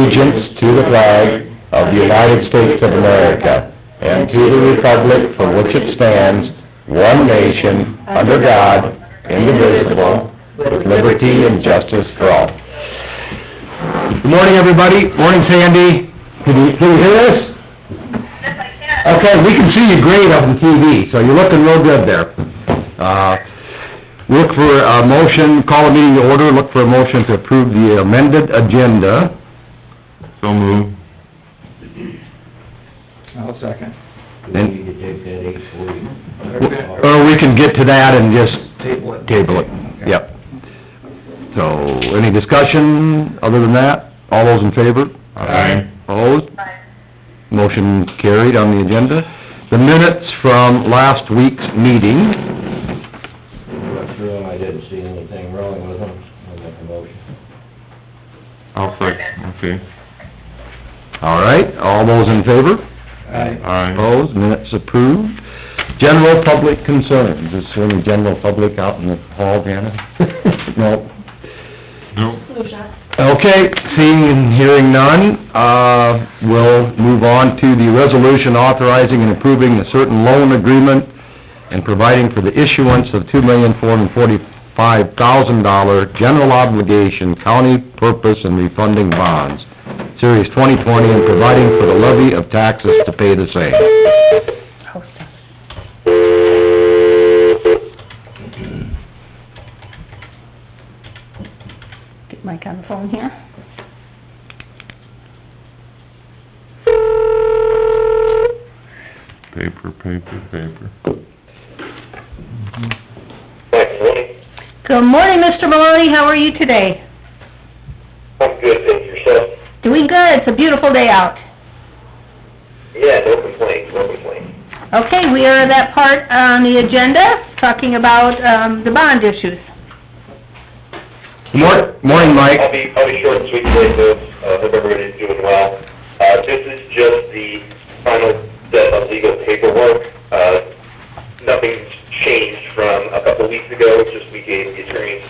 allegiance to the flag of the United States of America, and to the republic for which it stands, one nation, under God, indivisible, with liberty and justice for all. Good morning, everybody. Morning, Sandy. Can you hear us? Yes, I can. Okay, we can see you great on TV, so you're looking real good there. Look for a motion, call a meeting to order, look for a motion to approve the amended agenda. So moved. I'll second. And- We need to take that 8:40. Or we can get to that and just Table it. table it, yep. So, any discussion other than that? All those in favor? Aye. Opposed? Aye. Motion carried on the agenda. The minutes from last week's meeting. Went through them, I didn't see anything wrong with them. I'll make a motion. I'll second. Okay. All right, all those in favor? Aye. Aye. Opposed? Minutes approved. General public concerns. Is there any general public out in the hall, Janet? No. Nope. Okay, seeing and hearing none, we'll move on to the resolution authorizing and approving a certain loan agreement and providing for the issuance of $2,445,000 general obligation, county purpose and refunding bonds, Series 2020, and providing for the levy of taxes to pay the same. Get Mike on the phone here. Paper. Good morning, Mr. Maloney, how are you today? I'm good, thank you. Yourself? Doing good, it's a beautiful day out. Yeah, no complaints, no complaints. Okay, we are at that part on the agenda, talking about, the bond issues. Morning, Mike. I'll be short and sweet today, folks. Hope everybody's doing well. This is just the final set of legal paperwork. Nothing's changed from a couple weeks ago, it's just we gave the attorneys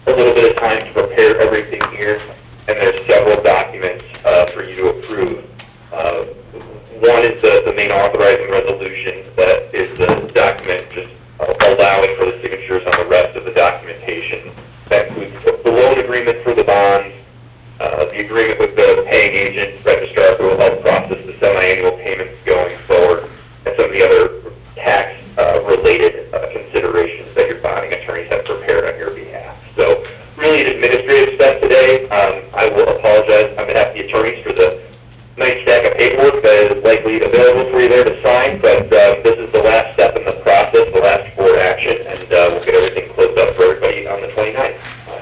a little bit of time to prepare everything here, and there's several documents, for you to approve. One is the main authorizing resolution, that is the document just allowing for the signatures on the rest of the documentation. That includes the loan agreement for the bonds, the agreement with the paying agent, registrar, who will help process the semi-annual payments going forward, and some of the other tax-related considerations that your bonding attorneys have prepared on your behalf. So, really an administrative step today. I will apologize on behalf of the attorneys for the nice stack of paperwork that is likely available for you there to sign, but this is the last step in the process, the last board action, and we'll get everything closed up for everybody on the 29th.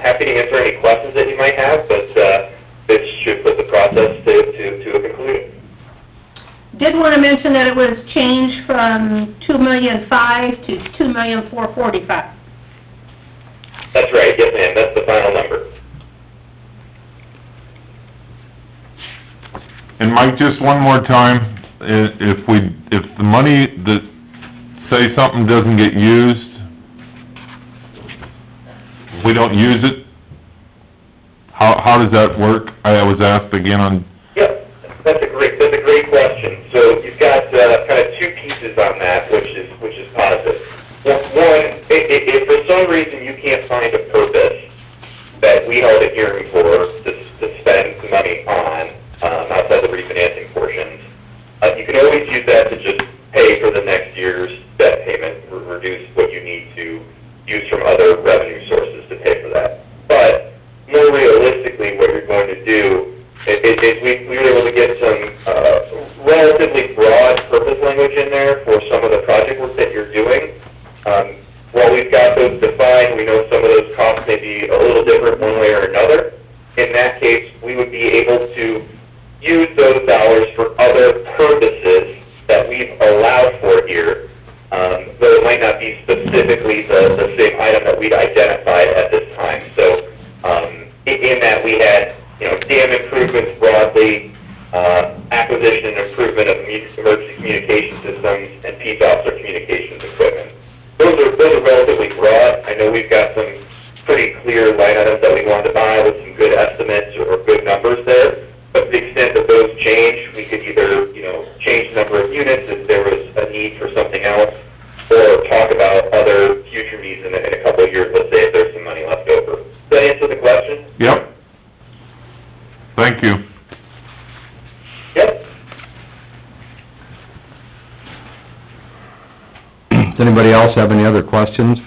Happy to answer any questions that you might have, but this should put the process to a conclusion. Did want to mention that it was changed from $2,500,000 to $2,445,000. That's right, yes ma'am, that's the final number. And Mike, just one more time, if the money that, say something doesn't get used, if we don't use it, how does that work? I was asked again on... Yep, that's a great question. So you've got kind of two pieces on that, which is positive. One, if for some reason you can't find a purpose that we held a hearing for to spend money on, outside the refinancing portions, you can always use that to just pay for the next year's debt payment, reduce what you need to use from other revenue sources to pay for that. But more realistically, what you're going to do is we were able to get some relatively broad purpose language in there for some of the project work that you're doing. While we've got those defined, we know some of those costs may be a little different one way or another. In that case, we would be able to use those dollars for other purposes that we've allowed for here, though it might not be specifically the same item that we'd identified at this time. So, in that we had, dam improvements broadly, acquisition and improvement of emergency communication systems, and peace officer communications equipment. Those are relatively broad. I know we've got some pretty clear line items that we wanted to buy with some good estimates or good numbers there. But to the extent that those change, we could either, change the number of units if there was a need for something else, or talk about other future needs in a couple of years, let's say if there's some money left over. Does that answer the question? Yep. Thank you. Yep. Does anybody else have any other questions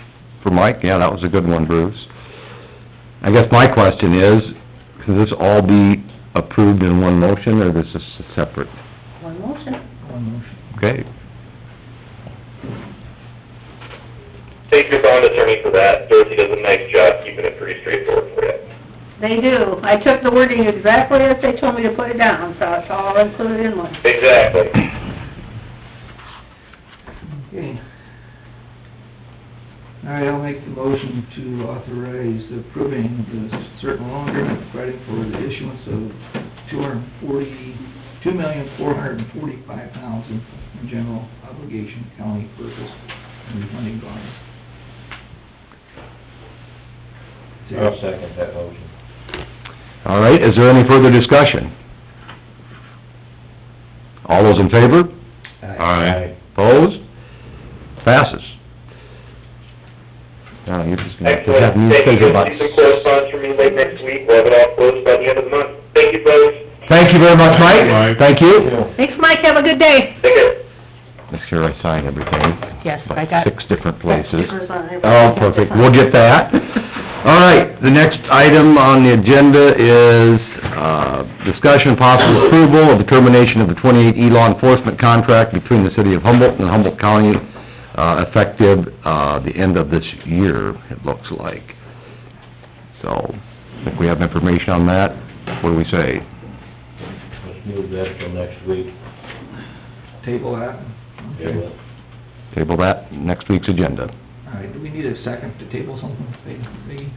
for Mike? Yeah, that was a good one, Bruce. I guess my question is, can this all be approved in one motion, or this is separate? One motion. One motion. Okay. Take your bond attorney for that. Dorothy does a nice job keeping it pretty straightforward for you. They do. I took the wording exactly as they told me to put it down, so it's all included in one. Exactly. Okay. All right, I'll make the motion to authorize approving the certain loan agreement providing for the issuance of $2,445,000 in general obligation county purpose and refunding bonds. I'll second that motion. All right, is there any further discussion? All those in favor? Aye. Opposed? Passes. Now, you're just gonna have to have Excellent. me Thank you. think You'll about... see some correspondence from me late next week. We'll have it all closed by the end of the month. Thank you, folks. Thank you very much, Mike. Mike. Thank you. Thanks, Mike, have a good day. Take care. Make sure I sign everything. Yes, I About got- 6 different places. Stickers on everything. Oh, perfect, we'll get that. All right, the next item on the agenda is, discussion possible approval of the termination of the 28E law enforcement contract between the city of Humboldt and Humboldt County, effective, the end of this year, it looks like. So, I think we have information on that. What do we say? Let's move that till next week. Table that. Yeah. Table that, next week's agenda. All right, do we need a second to table something, Peggy?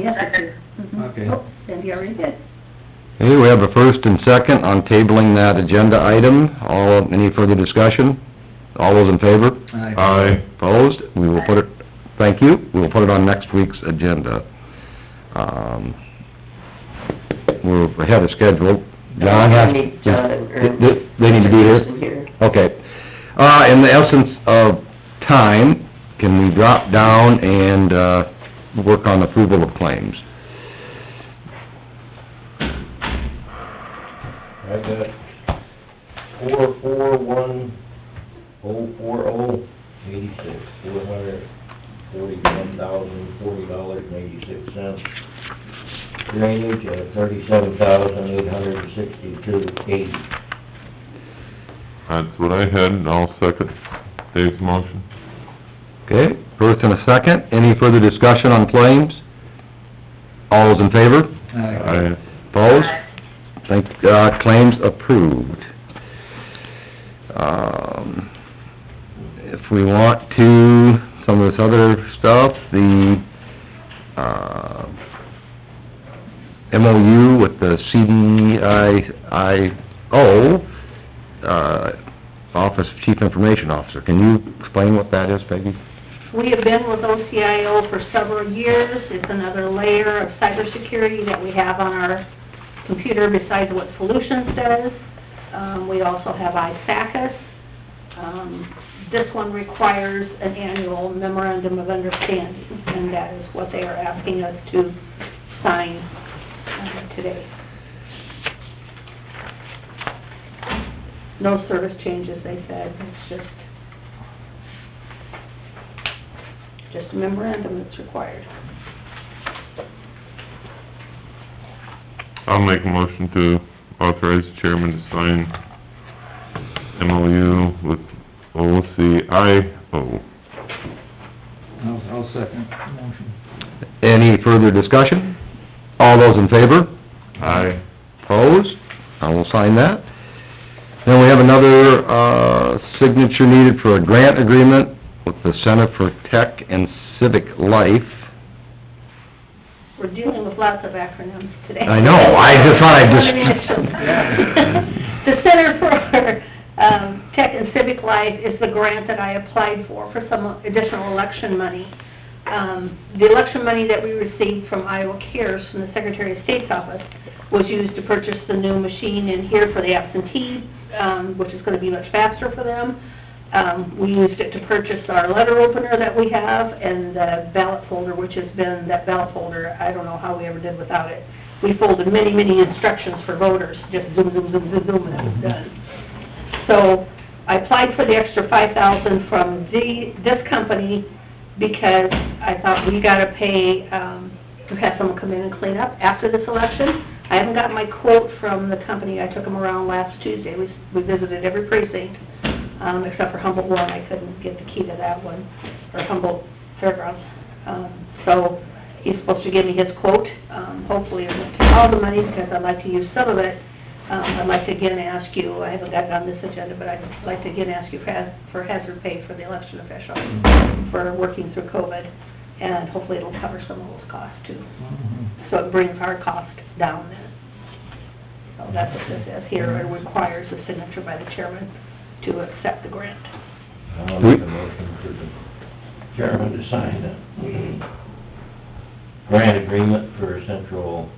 Yes, it is. Mhm. Okay. Oh, Cindy already did. Okay, we have a first and second on tabling that agenda item. Any further discussion? All those in favor? Aye. Opposed? We will put it, thank you, we will put it on next week's agenda. We're ahead of schedule. John has... I need John and, They need to be here? here. Okay. In the essence of time, can we drop down and, work on approval of claims? I got 441,040.86, $441,040.86. Drainage at $37,862.80. That's what I had, and I'll second Dave's motion. Okay, first and a second. Any further discussion on claims? All those in favor? Aye. Opposed? Think, claims approved. If we want to, some of this other stuff, the, MOU with the CDIO, Office of Chief Information Officer. Can you explain what that is, Peggy? We have been with OCIO for several years. It's another layer of cybersecurity that we have on our computer besides what Solutions does. We also have ISACUS. This one requires an annual memorandum of understanding, and that is what they are asking us to sign today. No service changes, they said. It's just a memorandum that's required. I'll make a motion to authorize the chairman to sign MOU with OCIO. I'll second the motion. Any further discussion? All those in favor? Aye. Opposed? I will sign that. Then we have another, signature needed for a grant agreement with the Center for Tech and Civic Life. We're dealing with lots of acronyms today. I know, I just thought I'd just... The Center for Tech and Civic Life is the grant that I applied for some additional election money. The election money that we received from Iowa Cares, from the Secretary of State's office, was used to purchase the new machine in here for the absentee, which is gonna be much faster for them. We used it to purchase our letter opener that we have, and the ballot folder, which has been, that ballot folder, I don't know how we ever did without it. We folded many, many instructions for voters, just zoom, zoom, zoom, zoom, zoom, and it was done. So, I applied for the extra $5,000 from this company, because I thought we gotta pay, to have someone come in and clean up after this election. I haven't got my quote from the company. I took them around last Tuesday. We visited every precinct, except for Humboldt 1. I couldn't get the key to that one, or Humboldt Fairgrounds. So, he's supposed to give me his quote. Hopefully it won't take all the money, because I'd like to use some of it. I'd like to again ask you, I haven't got it on this agenda, but I'd like to again ask you for hazard pay for the election official, for working through COVID, and hopefully it'll cover some of those costs too. So it brings our cost down then. So that's what this is here, it requires a signature by the chairman to accept the grant. I'll make a motion for the chairman to sign the grant agreement for Central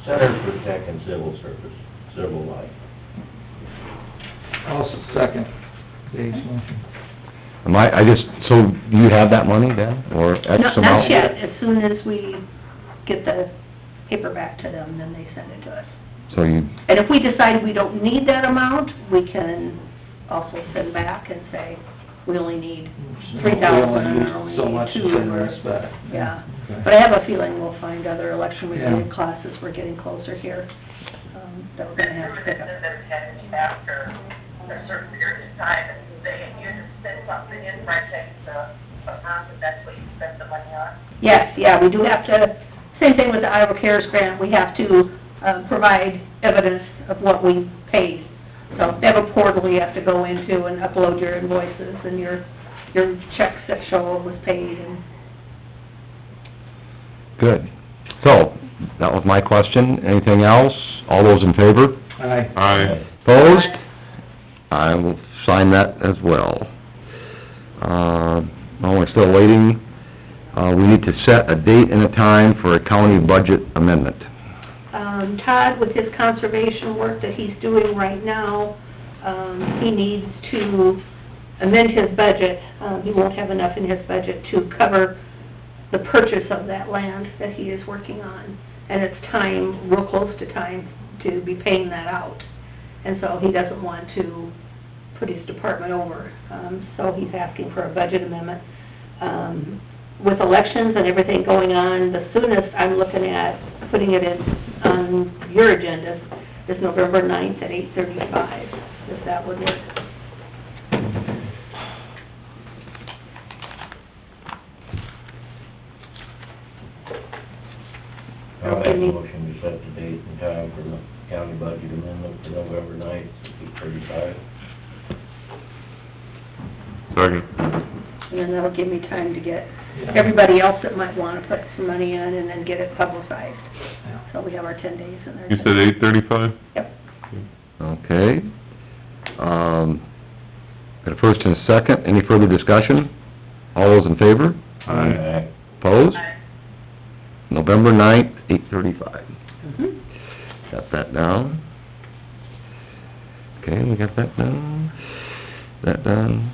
Center for Tech and Civil Service, Civil Life. Also second Dave's motion. So do you have that money then, or X amount? Not yet, as soon as we get the paper back to them, then they send it to us. So you, And if we decide we don't need that amount, we can also send back and say, we only need 3,000, or only So much need to 2, send the or, rest back. yeah. Okay. But I have a feeling we'll find other election-related Yeah. classes, we're getting closer here, that we're gonna have to pick up. After a certain period of time, and you just send something in, right, check the amount, and that's what you spend the money on? Yes, yeah, we do have to, same thing with the Iowa Cares grant, we have to, provide evidence of what we paid. So they have a portal you have to go into and upload your invoices and your checks that show what was paid, and good. So, that was my question. Anything else? All those in favor? Aye. Aye. Opposed? I will sign that as well. Well, we're still waiting. We need to set a date and a time for a county budget amendment. Todd, with his conservation work that he's doing right now, he needs to amend his budget. He won't have enough in his budget to cover the purchase of that land that he is working on. And it's time, real close to time, to be paying that out. And so he doesn't want to put his department over. So he's asking for a budget amendment. With elections and everything going on, the soonest I'm looking at putting it in on your agenda is November 9th at 8:35, if that would work. I'll make a motion to set the date and time for the county budget amendment for November 9th, 8:35. Second. And then that'll give me time to get everybody else that might want to put some money in and then get it publicized. So we have our 10 days in there. You said 8:35? Yep. Okay. Got a first and a second. Any further discussion? All those in favor? Aye. Opposed? November 9th, 8:35. Mhm. Got that down. Okay, we got that down. That done.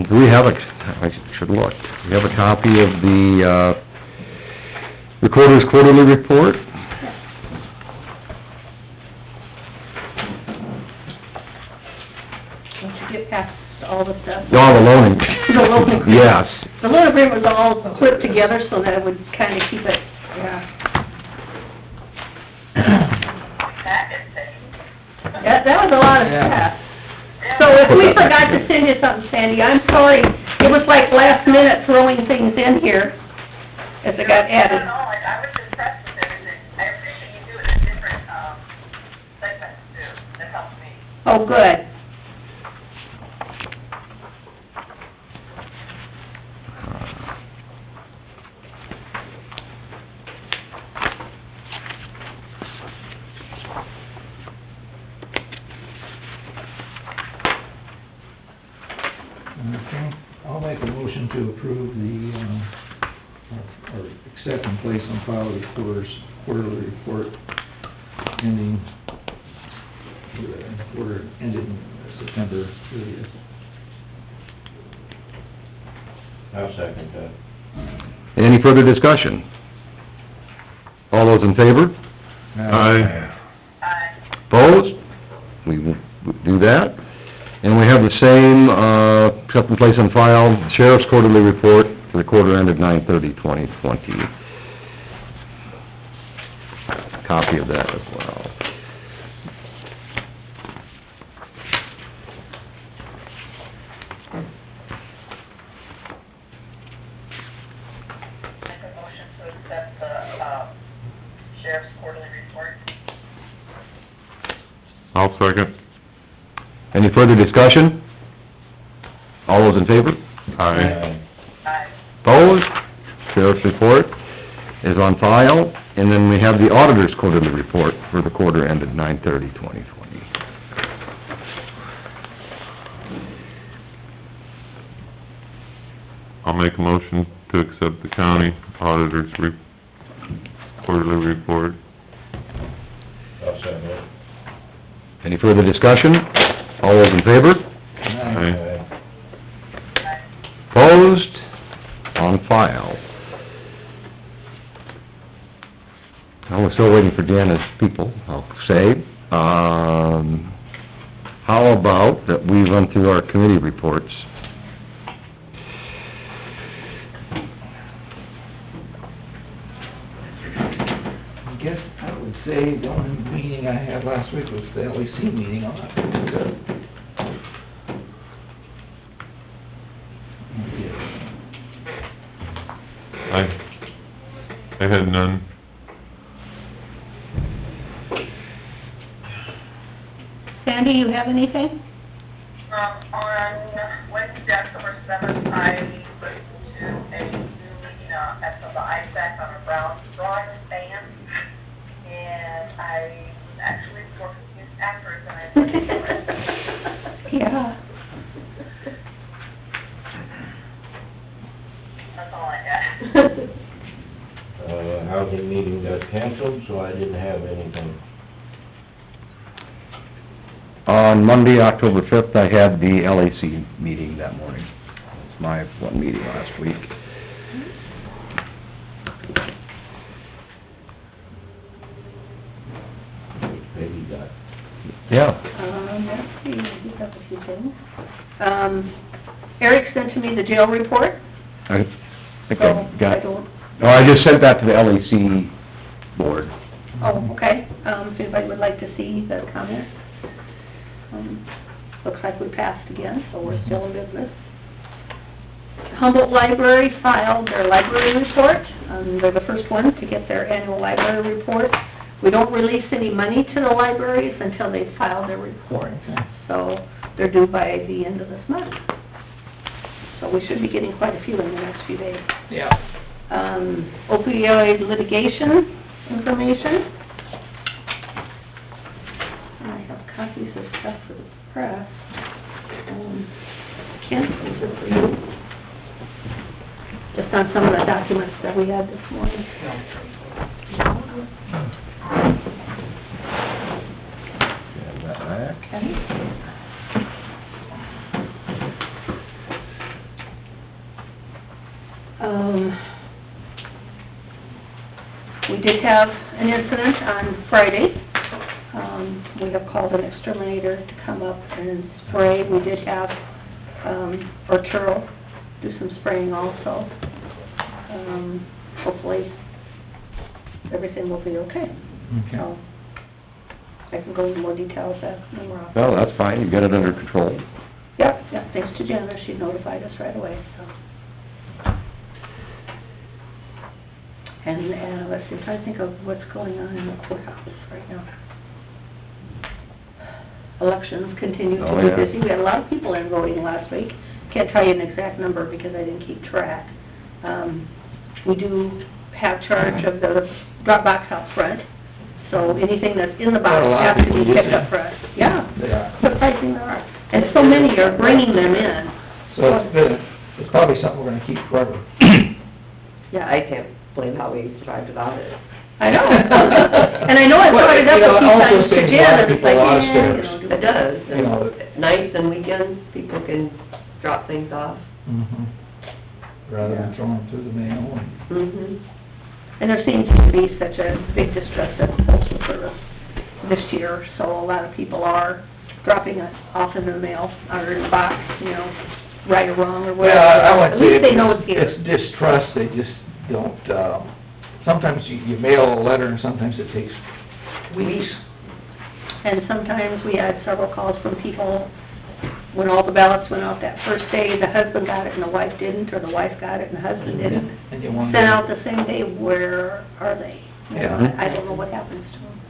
Do we have I should look. We have a copy of the, Recorder's Quarterly Report? Once you get past all the stuff. Oh, the loaning. The loan agreement. Yes. The loan agreement was all put together so that it would kind of keep it, yeah. That is it. That was a lot of Yeah. stuff. So if we forgot to send you something, Sandy, I'm sorry. It was like last minute throwing things in here as it got added. No, I was impressed with everything. I appreciate you doing it in different, segments too. That helps me. Oh, good. Okay, I'll make a motion motion to approve or accept and place on file the quarterly report ending, quarter ended September 30th. I'll second that. Any further discussion? All those in favor? Aye. Opposed? We will do that. And we have the same, accept and place on file, Sheriff's quarterly report for the quarter ended 9/30/2020. Copy of that as well. Make a motion to accept the, sheriff's quarterly report. I'll second. Any further discussion? All those in favor? Aye. Aye. Opposed? Sheriff's report is on file, and then we have the auditor's quarterly report for the quarter ended 9/30/2020. I'll make a motion to accept the county auditor's quarterly report. I'll second it. Any further discussion? All those in favor? Aye. Opposed? On file. Well, we're still waiting for Deanna's people, I'll say. How about that we run through our committee reports? I guess I would say the only meeting I had last week was the LEC meeting on October 5th. I had none. Sandy, you have anything? On Wednesday, October 7th, I listened to a Zoom meeting at the ISAC on a drawing band, and I was actually more confused afterwards than I was before. Yeah. That's all I had. Housing meeting got canceled, so I didn't have anything. On Monday, October 5th, I had the LAC meeting that morning. It's my one meeting last week. Maybe got, Yeah. Let's see, we got a few things. Eric sent to me the jail report, I think so I I got, don't, no, I just sent that to the LAC board. oh, okay. If anybody would like to see the comments. Looks like we passed again, so we're still in business. Humboldt Library filed their library report. They're the first one to get their annual library report. We don't release any money to the libraries until they file their report. So they're due by the end of this month. So we should be getting quite a few in the next few days. Yeah. Opioid litigation information. I have copies of stuff for the press. Kent, this is for you. Just on some of the documents that we had this morning. Have that back. Okay. We did have an incident on Friday. We have called an exterminator to come up and spray. We did have, Arturo do some spraying also. Hopefully, everything will be okay. So, I can go into more details when we're off. Well, that's fine, you got it under control. Yep, thanks to Jenna, she notified us right away, so. And, let's see, I'm trying to think of what's going on in the courthouse right now. Elections continue to Oh, be yeah. busy. We had a lot of people in voting last week. Can't tell you an exact number because I didn't keep track. We do have charge of the drop box out front, so anything that's in the box Well, a lot of has to be people picked use up for us. Yeah, They are. surprising there are. And so many are bringing them in. So it's it's probably something we're gonna keep forever. Yeah, I can't believe how we survived without it. I know. And I know I brought it up a few times to Jen, and it's like, A lot of yeah, stairs. you know, It does, You know, and nights and weekends, people can drop things off. Rather than throwing them through the mail and... Mm-hmm. And there seems to be such a big distress at the postal service this year, so a lot of people are dropping it off in the mail, or in the box, you know, right or wrong, or whatever. Well, I wouldn't At say least they know it's here. it's distrust, they just don't, sometimes you mail a letter and sometimes it takes weeks. And sometimes we had several calls from people, when all the ballots went out that first day, the husband got it and the wife didn't, or the wife got it and the husband didn't. And you wonder... Sent out the same day, where are they? Yeah. I don't know what happens to them.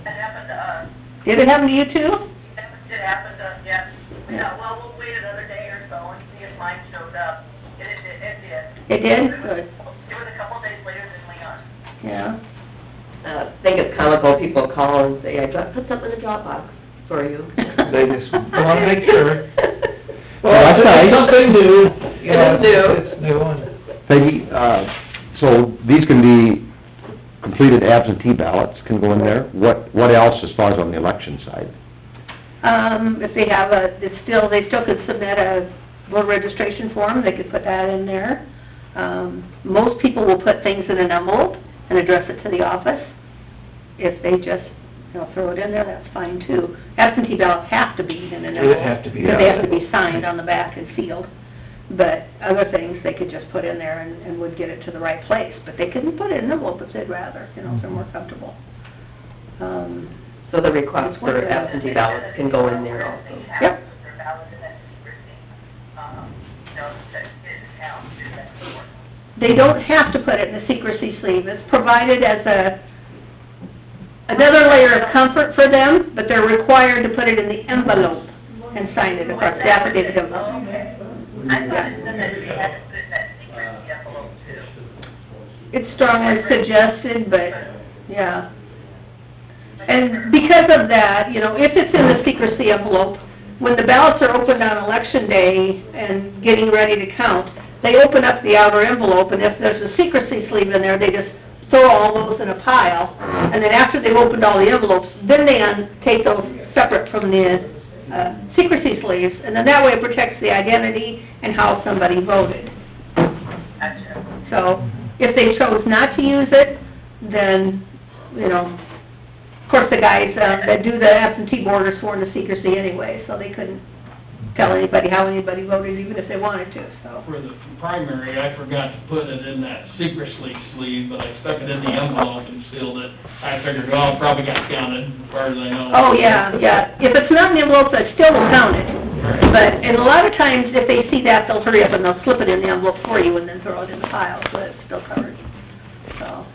That happened to us. Did it happen to you too? That did happen to us, yes. We thought, well, we'll wait another day or so and see if mine shows up. It did. It did? Good. It was a couple days later than Leon. Yeah. I think it's comical, people call and say, I put something in the Dropbox for you. They just wanna make sure. Well, that's nice. It's something new. It is new. It's new and... Peggy, so these can be completed absentee ballots can go in there? What else as far as on the election side? If they have they still could submit a voter registration form, they could put that in there. Most people will put things in an envelope and address it to the office. If they just, you know, throw it in there, that's fine too. Absentee ballots have to be in an envelope. They have to be, Because they yeah. have to be signed on the back and sealed. But other things, they could just put in there and would get it to the right place. But they couldn't put it in an envelope if they'd rather, you know, if they're more comfortable. So the request for absentee ballots can go in there also. Yep. Their ballot in that secrecy, you know, that it counts, do that sort. They don't have to put it in the secrecy sleeve. It's provided as another layer of comfort for them, but they're required to put it in the envelope and sign it across the affidavit envelope. Okay. I thought it said that they had to put it in that secrecy envelope too. It's strongly suggested, but, yeah. And because of that, you know, if it's in the secrecy envelope, when the ballots are opened on election day and getting ready to count, they open up the outer envelope, and if there's a secrecy sleeve in there, they just throw all those in a pile. And then after they've opened all the envelopes, then they take those separate from the secrecy sleeves, and then that way it protects the identity and how somebody voted. Gotcha. So, if they chose not to use it, then, you know, of course, the guys that do the absentee board are sworn to secrecy anyway, so they couldn't tell anybody how anybody voted, even if they wanted to, so. For the primary, I forgot to put it in that secrecy sleeve, but I stuck it in the envelope and sealed it. I figured, well, it probably got counted, as far as I know. Oh, yeah, yeah. If it's not in the envelope, that still will count it. But, and a lot of times, if they see that, they'll hurry up and they'll slip it in the envelope for you and then throw it in the pile, so it's still covered. So,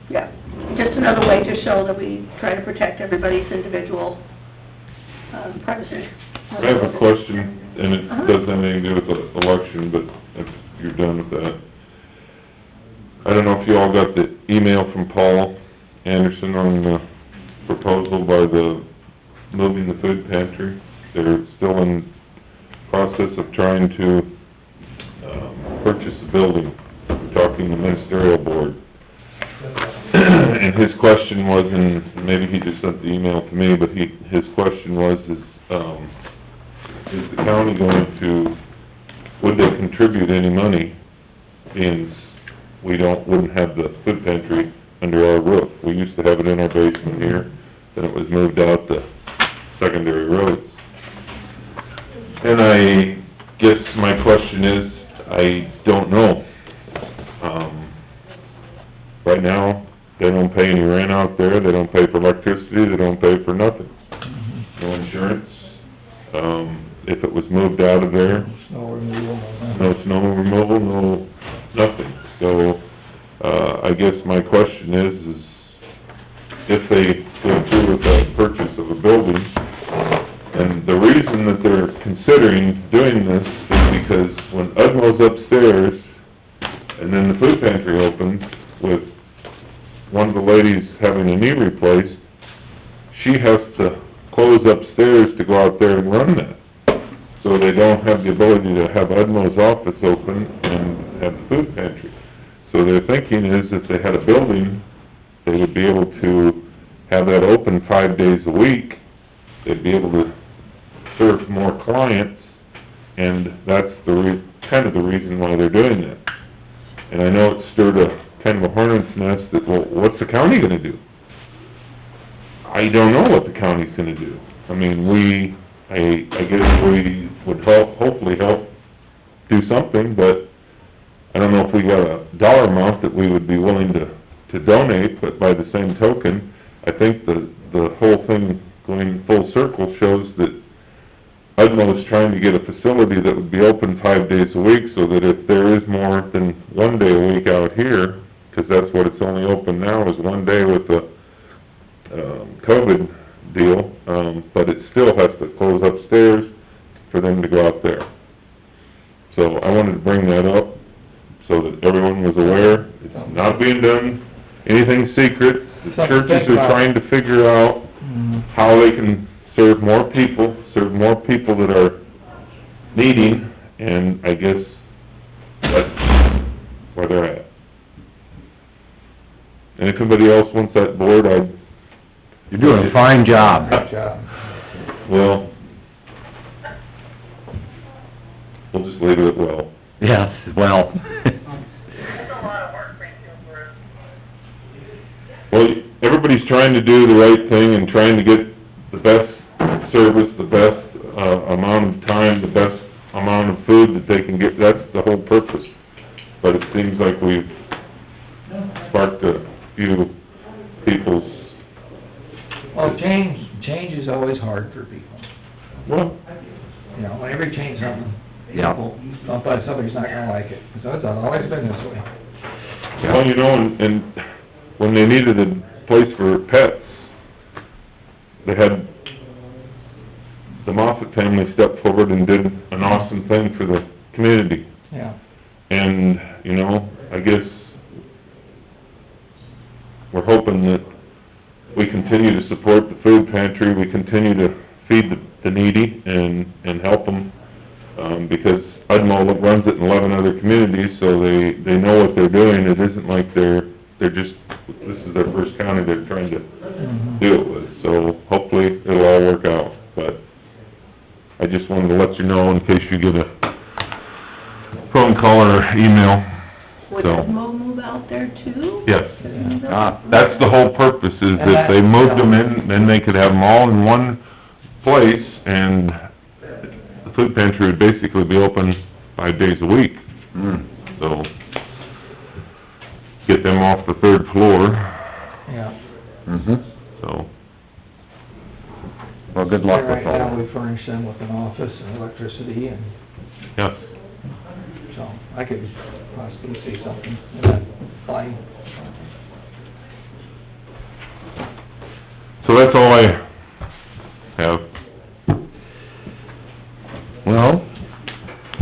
yeah, just another way to show that we try to protect everybody's individual privacy. I have a question, and it doesn't have anything to do with the election, but if you're done with that. I don't know if you all got the email from Paul Anderson on the proposal by the moving the food pantry. They're still in process of trying to, purchase the building, talking to the ministerial board. And his question was, and maybe he just sent the email to me, but his question was, is the county going to, would they contribute any money, being we wouldn't have the food pantry under our roof? We used to have it in our basement here, then it was moved out to secondary roads. And I guess my question is, I don't know. Right now, they don't pay any rent out there, they don't pay for electricity, they don't pay for nothing. No insurance. If it was moved out of there, Snow removal, no snow removal, no, nothing. So, I guess my question is if they go through with that purchase of a building, and the reason that they're considering doing this is because when Udmo's upstairs, and then the food pantry opens with one of the ladies having a knee replaced, she has to close upstairs to go out there and run that. so they don't have the ability to have Udmo's office open and have the food pantry. So their thinking is if they had a building, they would be able to have that open 5 days a week. They'd be able to serve more clients, and that's kind of the reason why they're doing that. And I know it stirred kind of a hornet's nest that, well, what's the county gonna do? I don't know what the county's gonna do. I mean, I guess we would hopefully help do something, but I don't know if we got a dollar amount that we would be willing to donate, but by the same token, I think the whole thing going full circle shows that Udmo is trying to get a facility that would be open 5 days a week, so that if there is more than 1 day a week out here, because that's what it's only open now, is 1 day with the COVID deal, but it still has to close upstairs for them to go out there. So I wanted to bring that up, so that everyone was aware. It's not being done anything secret. The churches are trying to figure out how they can serve more people that are needing, and I guess that's where they're at. And if anybody else wants that board, You're doing a fine job. Good job. well, we'll just leave it at well. Yes, well. It's a lot of work for you to approve. Well, everybody's trying to do the right thing and trying to get the best service, the best, amount of time, the best amount of food that they can get. That's the whole purpose. But it seems like we've sparked a few people's... Well, change is always hard for people. Well, You know, whenever you change something, Yeah. people, somebody's not gonna like it. So it's always been this way. well, you know, and when they needed a place for pets, they had the Moffett family step forward and did an awesome thing for the community. Yeah. And, you know, I guess we're hoping that we continue to support the food pantry, we continue to feed the needy and help them, because Udmo runs it in 11 other communities, so they know what they're doing. It isn't like they're just, this is their first county they're trying to do it with, so hopefully it'll all work out. But I just wanted to let you know in case you get a phone call or email. Would So- Udmo move out there too? Yes. Yeah. That's the whole purpose, is that they moved them in, then they could have them all in one place, and the food pantry would basically be open 5 days a week. So, get them off the third floor, Yeah. so. Well, good luck with Right now, all we furnish them with an office and electricity, and Yes. so I could possibly see something in that line. So that's all I have. Well,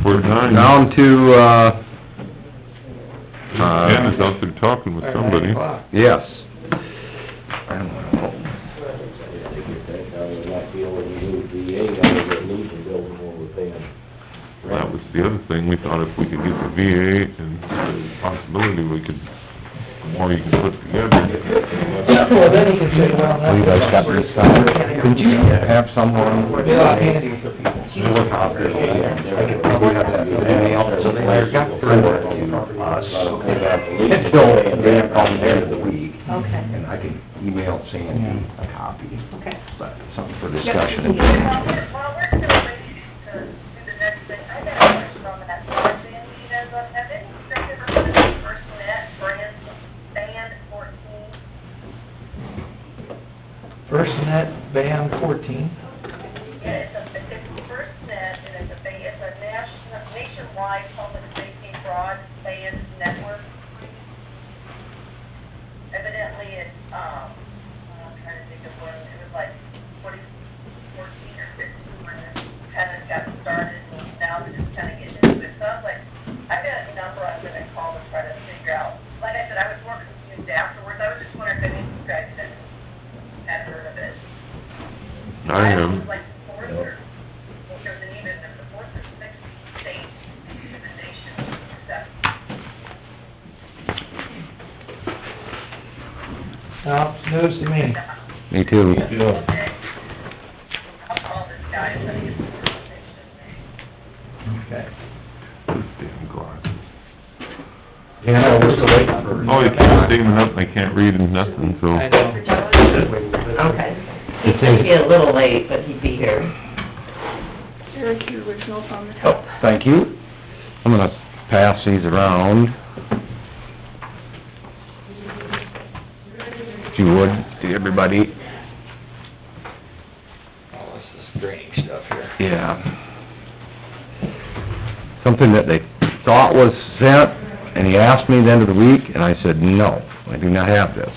We're done. down to, Ken is out there talking with somebody. 9 o'clock. yes. That was the other thing, we thought if we could get the VA and the possibility we could, the more you can put together. Well, then you can say, well, Well, you guys got this done. Could you have someone... It'd be a lot handy for people. Look out there, I could probably have that email, so they've got to us, until they have come the end of the week, Okay, and I can email Sandy a copy, okay. but something for discussion. While we're still waiting to do the next thing, I got a question on that. Sandy, have any of you guys ever heard of the First Net Band 14? First Net Band 14. Yeah, it's First Net, and it's a nationwide public safety broadband network. Evidently, it's, I'm trying to think of when, it was like 2014 or 15 when it kind of got started, and now they're just kind of getting into it. So I was like, I've got a number I'm gonna call to try to figure out. Like I said, I was more confused afterwards. I was just wondering if any of you guys had heard of it. I am. It was like 40 or, there was an even, there was a too. Yeah. Okay. I'll call this guy and try to get some information. Okay. Damn glasses. Yeah, we're still waiting for... Oh, you can't see them up, I can't read them, nothing, so. I know. Okay. He could be a little late, but he'd be here. Eric, your original's on the top. Thank you. I'm gonna pass these around. If you would, to everybody. Oh, this is drainage stuff here. Yeah. Something that they thought was sent, and he asked me at the end of the week, and I said, no, I do not have this.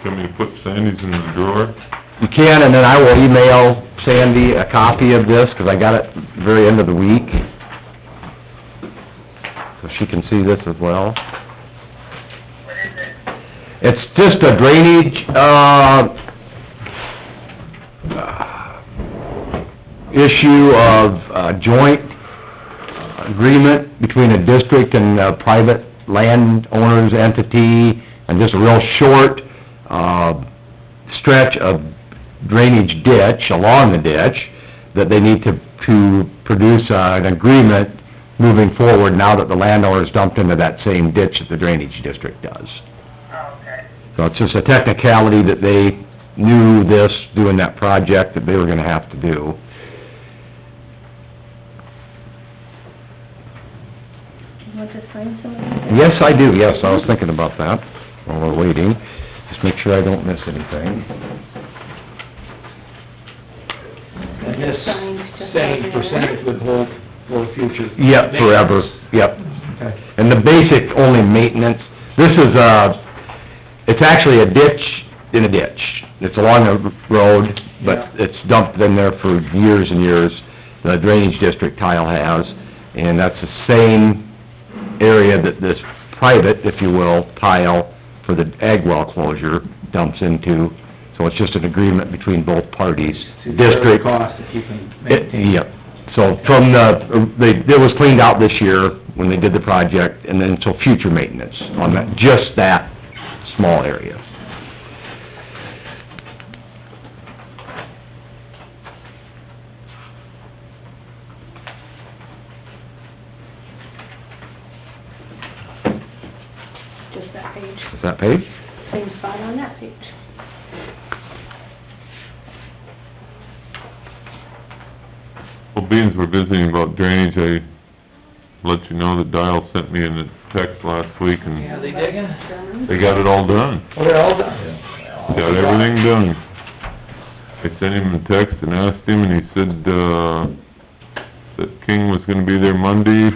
Can we put Sandy's in the drawer? You can, and then I will email Sandy a copy of this, 'cause I got it very end of the week. So she can see this as well. What is it? It's just a drainage, issue of joint agreement between a district and a private landowner's entity, and just a real short, stretch of drainage ditch along the ditch that they need to produce an agreement moving forward now that the landowner's dumped into that same ditch that the drainage district does. Oh, okay. So it's just a technicality that they knew this, doing that project, that they were gonna have to do. Do you want to sign some of these? Yes, I do, yes, I was thinking about that while we're waiting. Just make sure I don't miss anything. And this same percentage would hold for future... Yep, forever, yep. Okay. And the basic only maintenance, this is it's actually a ditch in a ditch. It's along a road, but Yeah. it's dumped in there for years and years. The drainage district tile has, and that's the same area that this private, if you will, tile for the ag well closure dumps into. So it's just an agreement between both parties. To cover the District, cost of keeping maintained. yep. So from it was cleaned out this year when they did the project, and then so future maintenance on that, just that small area. Just that page, Is that page? same spot on that page. Well, being we're visiting about drainage, I let you know that Dial sent me in a text last week, Yeah, and they digging? they got it all done. Oh, they're all done? Got everything done. I sent him a text and asked him, and he said, that King was gonna be there Monday.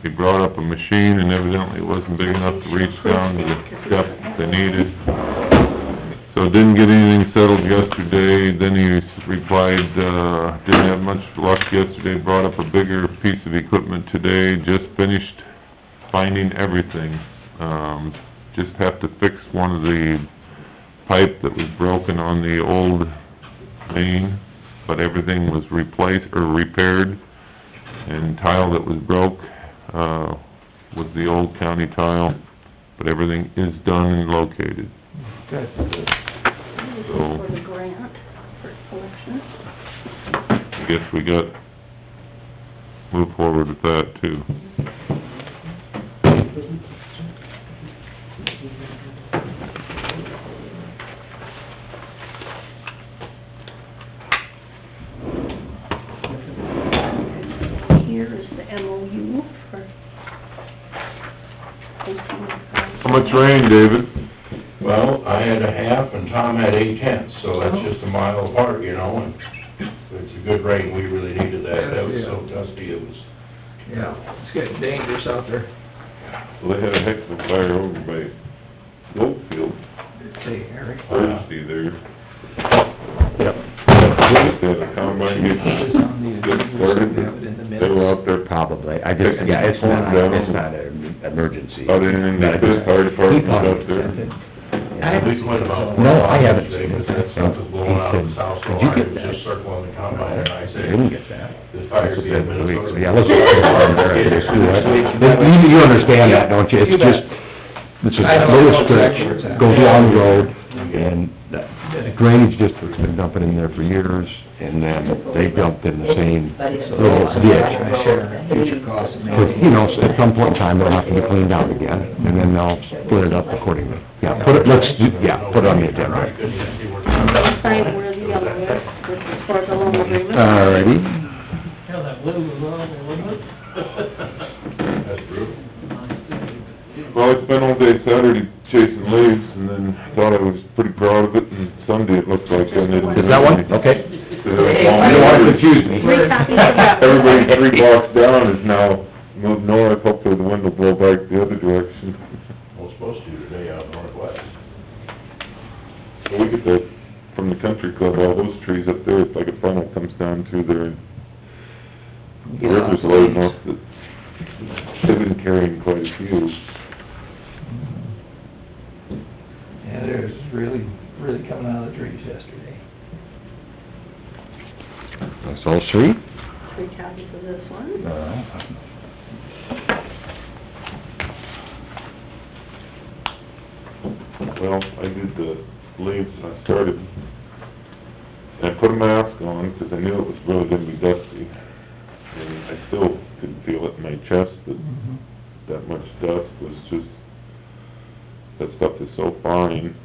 He brought up a machine, and evidently it wasn't big enough to reach down to the depth they needed. So didn't get anything settled yesterday. Then he replied, didn't have much luck yesterday, brought up a bigger piece of equipment today, just finished finding everything. Just have to fix one of the pipe that was broken on the old main, but everything was replaced, or repaired, and tile that was broke, was the old county tile, but everything is done and located. Good. This is for the grant for collection. I guess we got, move forward with that too. Here is the MOU for... How much rain, David? Well, I had a half and Tom had 8/10, so that's just a mile apart, you know, and it's a good rain, we really needed that. That was so dusty, it was... Yeah, it's getting dangerous out there. Well, they had a heck of a fire over by Goldfield Hey, Eric. Thursday there. Yep. They had a combine It's on the get agenda, so started. we have it in the They minutes. were out there Probably, I just, yeah, it's not an emergency. about anything they could, fire department up there. We went about... No, I haven't. Today, but that stuff was blowing out of the south, so Did you I get was that? just circling the combine, and I I said... didn't get that. The fire's in Minnesota. Yeah, let's... You understand that, don't you? It's just, This is, I know Lewis what Street, direction. goes along the road, and the drainage district's been dumping in there for years, and then they dumped in the same little ditch. I share future costs. Because, you know, at some point in time, it'll have to be cleaned out again, and then they'll split it up accordingly. Yeah, put it, put it on the agenda. Sign where the yellow is, this is for the loan agreement. Alrighty. Hell, that blue was on there, wasn't it? That's brutal. Well, I spent all day Saturday chasing leaves, and then thought I was pretty proud of it, and Sunday it looked like I didn't do Is that one? anything. Okay. I don't wanna confuse me. Three copies of that. Everybody 3 blocks down is now moved north, hopefully the wind will blow back the other direction. Well, it's supposed to today out northwest. So we get the, from the country club, all those trees up there, it's like a funnel comes down through there, and the river's low enough that they've been carrying quite a few. Yeah, there's really coming out of the trees yesterday. That's all three? 3 copies of this one. Well, I did the leaves, I started, and I put a mask on, because I knew it was really gonna be dusty. And I still could feel it in my chest that that much dust was just, that stuff is so fine.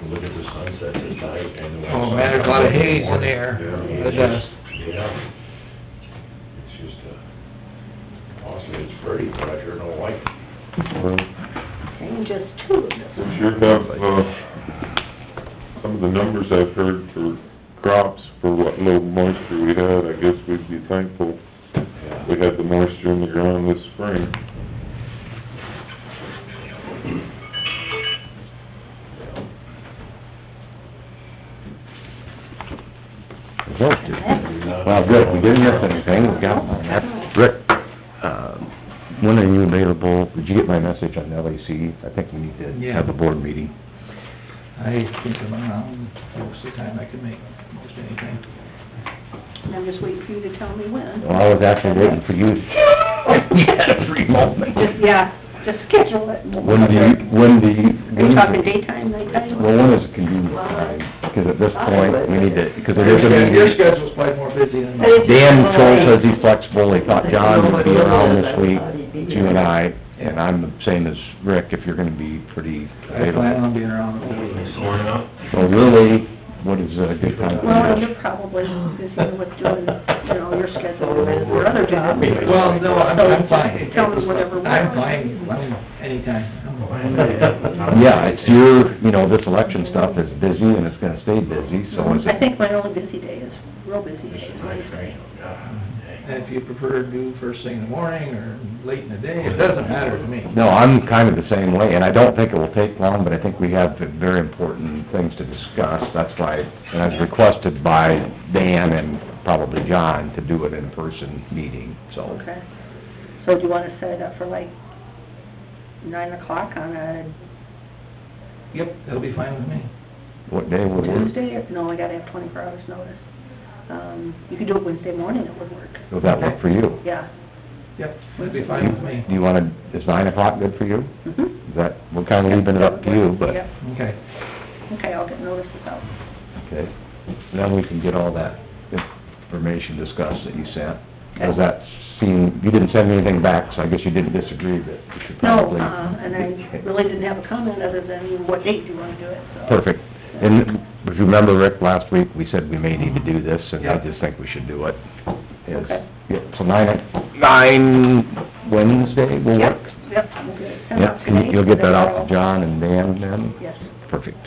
Look at the sunset at night and the... Oh, man, there's a lot of haze in there, Yeah. the dust. Yeah. It's just, honestly, it's pretty, but I sure don't like it. Well, And just 2 of this. we sure have, some of the numbers I've heard for crops, for what low moisture we had, I guess we'd be thankful Yeah. we had the moisture in the ground this spring. Well, good, we didn't miss anything, we got one. Rick, when are you available? Did you get my message on LAC? I think we need to Yeah. have a board meeting. I think I'm around most of the time I can make most anything. And I'm just waiting for you to tell me when. Well, I was actually waiting for you to get a free moment. Just schedule it. When do you... Are you talking daytime, nighttime? Well, when is a convenient time? Because at this point, we need to, because it is a Your meeting. schedule's probably more busy than mine. Dan Troll says he's flexible, he thought John would be around this week, it's you and I, and I'm the same as Rick, if you're gonna be pretty I plan available. on being around the whole week. So really, what is a good time for Well, you? you're probably busy with doing, your schedule and your other job. Well, no, I'm fine. Tell me whatever works. I'm fine, anytime. Yeah, it's your, this election stuff is busy and it's gonna stay busy, so is I it... think my only busy day is, real busy day is Wednesday. And if you prefer to do first thing in the morning or late in the day, it doesn't matter to me. No, I'm kind of the same way, and I don't think it will take long, but I think we have very important things to discuss. That's why, and I was requested by Dan and probably John to do it in person meeting, so. Okay. So do you wanna set it up for like 9 o'clock on a Yep, that'll be fine with me. What day would work? Tuesday? No, I gotta have 24 hours notice. You could do it Wednesday morning, it would work. Would that work for you? Yeah. Yep, that'd be fine with me. Do you wanna, is 9 o'clock good for you? Mhm. Is that, we're kinda leaving it up to you, but, Yep. Okay. Okay, I'll get notices out. okay. Then we can get all that information discussed that you sent. Does that seem, you didn't send anything back, so I guess you didn't disagree that we should No, probably... and I really didn't have a comment other than what date you wanna do it, so. Perfect. And if you remember, Rick, last week, we said we may need to do this, and I Yeah. just think we should do it. Is- Okay. Yeah, so 9 Wednesday will work? Yep, we'll get it sent Yeah, out and today. you'll get that out They're to John and Dan then? all- Yes. Perfect.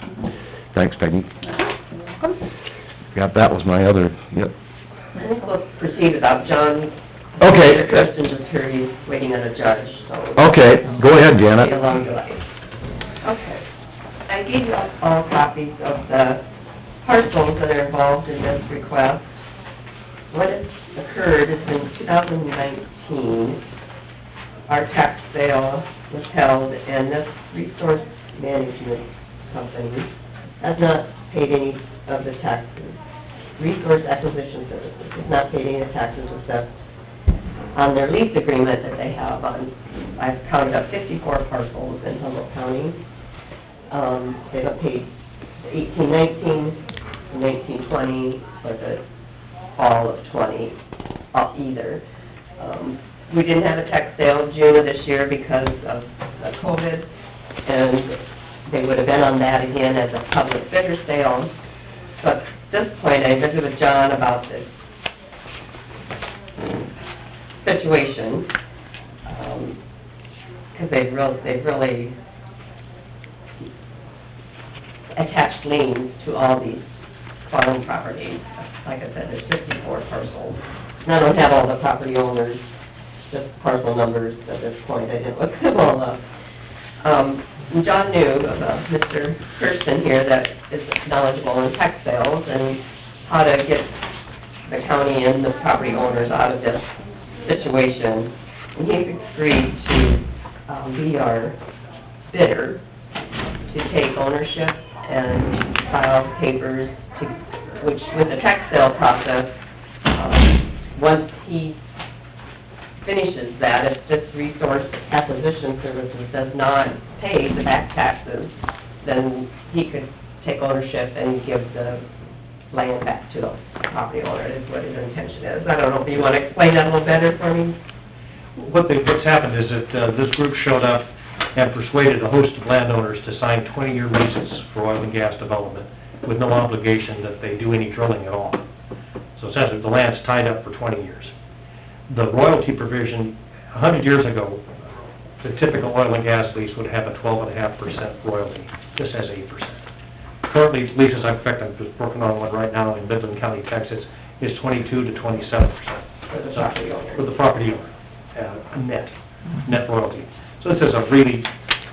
Thanks, Peggy. You're welcome. Yep, that was my other, yep. We'll proceed without John. Okay. Kristen just here, he's waiting on a judge, so. Okay, go ahead, Be a Janet. long delay. Okay. I gave you all copies of the parcels that are involved in this request. What has occurred is in 2019, our tax sale was held, and this resource management company has not paid any of the taxes. Resource Acquisition Services has not paid any taxes except on their lease agreement that they have on, I've counted up 54 parcels in Humboldt County. They don't pay 18-19, 19-20, or the fall of 20 either. We didn't have a tax sale June of this year because of COVID, and they would have been on that again as a public bidder sale. So at this point, I visited with John about this situation, because they've really attached liens to all these farm properties. Like I said, there's 54 parcels. And I don't have all the property owners, just parcel numbers at this point. I didn't look them all up. And John knew of Mr. Kirsten here that is knowledgeable in tax sales and how to get the county and the property owners out of this situation. And he's agreed to be our bidder, to take ownership and file papers, which with the tax sale process, once he finishes that, if this Resource Acquisition Services does not pay the back taxes, then he could take ownership and give the land back to the property owner, is what his intention is. I don't know if you want to explain that a little better for me? What's happened is that this group showed up and persuaded a host of landowners to sign 20-year leases for oil and gas development with no obligation that they do any drilling at all. So essentially, the land's tied up for 20 years. The royalty provision, 100 years ago, the typical oil and gas lease would have a 12.5% royalty. This has 8%. Currently, leases, in fact, I'm just working on one right now in Midland County, Texas, is 22 to 27%. For the property owner. For the property owner, net royalty. So this is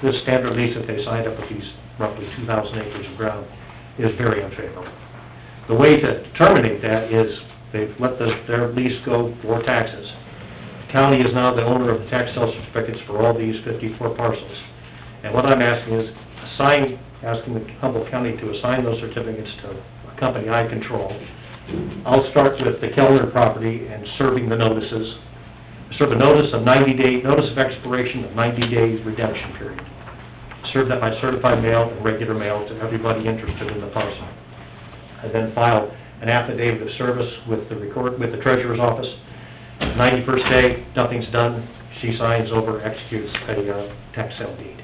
this standard lease that they signed up with these roughly 2,000 acres of ground is very unfavorable. The way to terminate that is they've let their lease go for taxes. The county is now the owner of the tax sale certificates for all these 54 parcels. And what I'm asking is asking the Humboldt County to assign those certificates to a company I control. I'll start with the Kellner property and serving the notices. Serve a notice of 90-day, notice of expiration of 90 days redemption period. Serve that by certified mail and regular mail to everybody interested in the parcel. I then file an affidavit of service with the treasurer's office. 91st day, nothing's done, she signs over, executes a tax sale deed.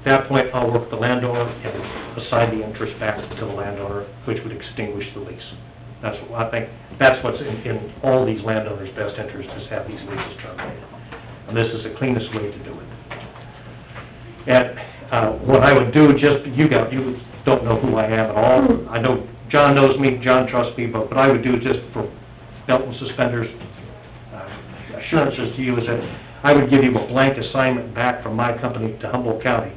At that point, I'll work with the landowner and assign the interest back to the landowner, which would extinguish the lease. That's what I think, that's what's in all these landowners' best interest, is have these leases terminated. And this is the cleanest way to do it. And what I would do, you don't know who I am at all. I know John knows me, John trusts me, but what I would do just for belt and suspenders assurances to you is that I would give you a blank assignment back from my company to Humboldt County,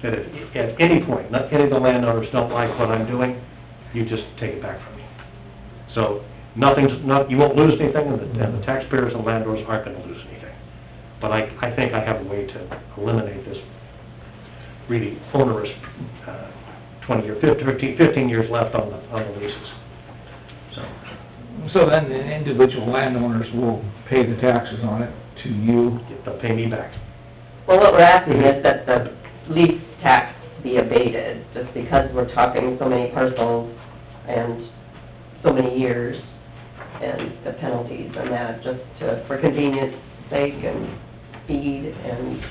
that if at any point, any of the landowners don't like what I'm doing, you just take it back from me. So you won't lose anything, and the taxpayers and landowners aren't going to lose anything. But I think I have a way to eliminate this really onerous 15 years left on the leases. So then the individual landowners will pay the taxes on it to you? They'll pay me back. Well, what we're asking is that the lease tax be abated, just because we're talking so many parcels and so many years, and the penalties and that, just for convenience sake and speed and,